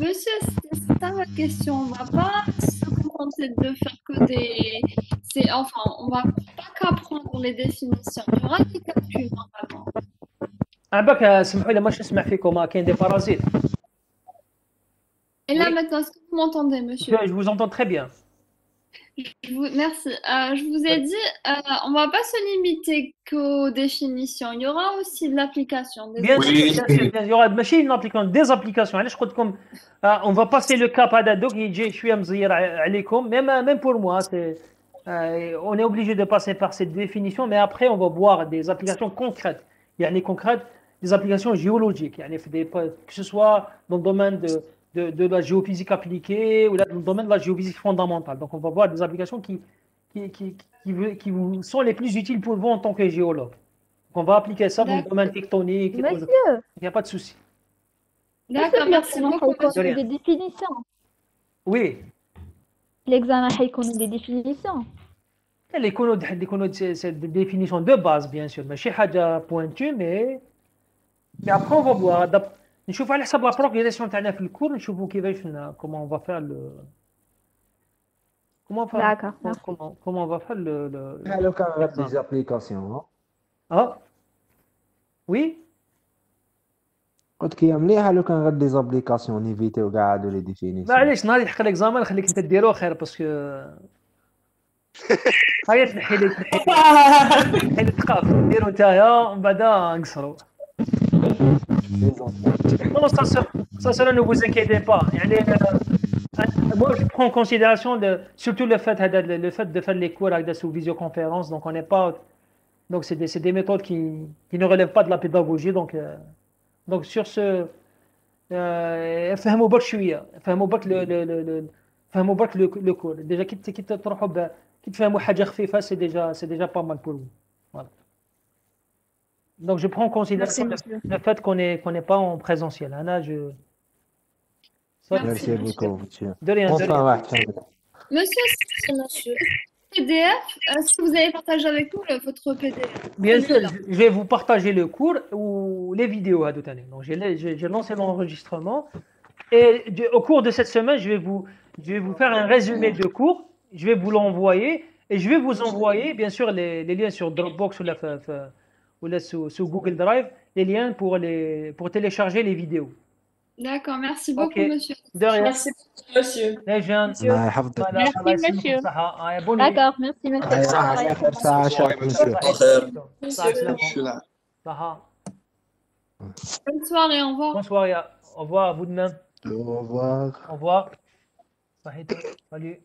Monsieur, c'est ça ma question. On va pas se contenter de faire que des... Enfin, on va pas qu'apprendre les définitions. Il y aura des calculs normalement. سمحوا لي ماشي نسمع فيكم كاين des parasites. Et là maintenant, est-ce que vous m'entendez, monsieur? Je vous entends très bien. Merci. Je vous ai dit, on va pas se limiter qu'aux définitions. Il y aura aussi de l'application. Bien sûr, il y aura une application, des applications. On va passer le cap à Dado qui est شوية مزير عليكم. Même pour moi, on est obligé de passer par cette définition, mais après on va voir des applications concrètes. Il y a les concrètes, des applications géologiques, que ce soit dans le domaine de la géophysique appliquée ou dans le domaine de la géophysique fondamentale. Donc, on va voir des applications qui vous sont les plus utiles pour vous en tant que géologue. Donc, on va appliquer ça dans le domaine tectonique. Monsieur. Il n'y a pas de souci. D'accord, merci beaucoup. Des définitions. Oui. L'examen هيكون des définitions. C'est des définitions de base, bien sûr. Mais chez حاجة pointue, mais après, on va voir. نشوف على حسب la progression تاعنا في الكور نشوفوا كيفاش comment on va faire le comment on va faire le Alors quand on a des applications. Ah oui. قلت كي مليحه لو كان غير دي زابليكاسيون نيفيتيو كاع هادو لي ديفينيسيون. معليش نهار يحق ليكزامان خليك انت ديرو خير باسكو هيا تنحي لي تقاف ديرو نتايا ومن بعد نقصروا. Non, ça, ne vous inquiétez pas. Moi, je prends en considération surtout le fait de faire les cours avec sous visioconférence. Donc, on n'est pas. Donc, c'est des méthodes qui ne relèvent pas de la pédagogie. Donc sur ce, فهموا برك شوية. فهموا برك le cours. Déjà, كي تروحوا كي تفهموا حاجة خفيفة, c'est déjà pas mal pour vous. Voilà. Donc, je prends en considération le fait qu'on n'est pas en présentiel. Merci beaucoup, monsieur. De rien. Monsieur, PDF, est-ce que vous avez partagé avec nous votre PDF? Bien sûr, je vais vous partager le cours ou les vidéos à toute année. Donc, j'ai lancé l'enregistrement. Et au cours de cette semaine, je vais vous faire un résumé de cours. Je vais vous l'envoyer. Et je vais vous envoyer, bien sûr, les liens sur Dropbox ou sur Google Drive, les liens pour télécharger les vidéos. D'accord, merci beaucoup, monsieur. De rien. Merci, monsieur. Les jeunes. Merci, monsieur. D'accord, merci, monsieur. Bonne soirée, au revoir. Bonne soirée. Au revoir à vous de même. Au revoir. Au revoir. Salut.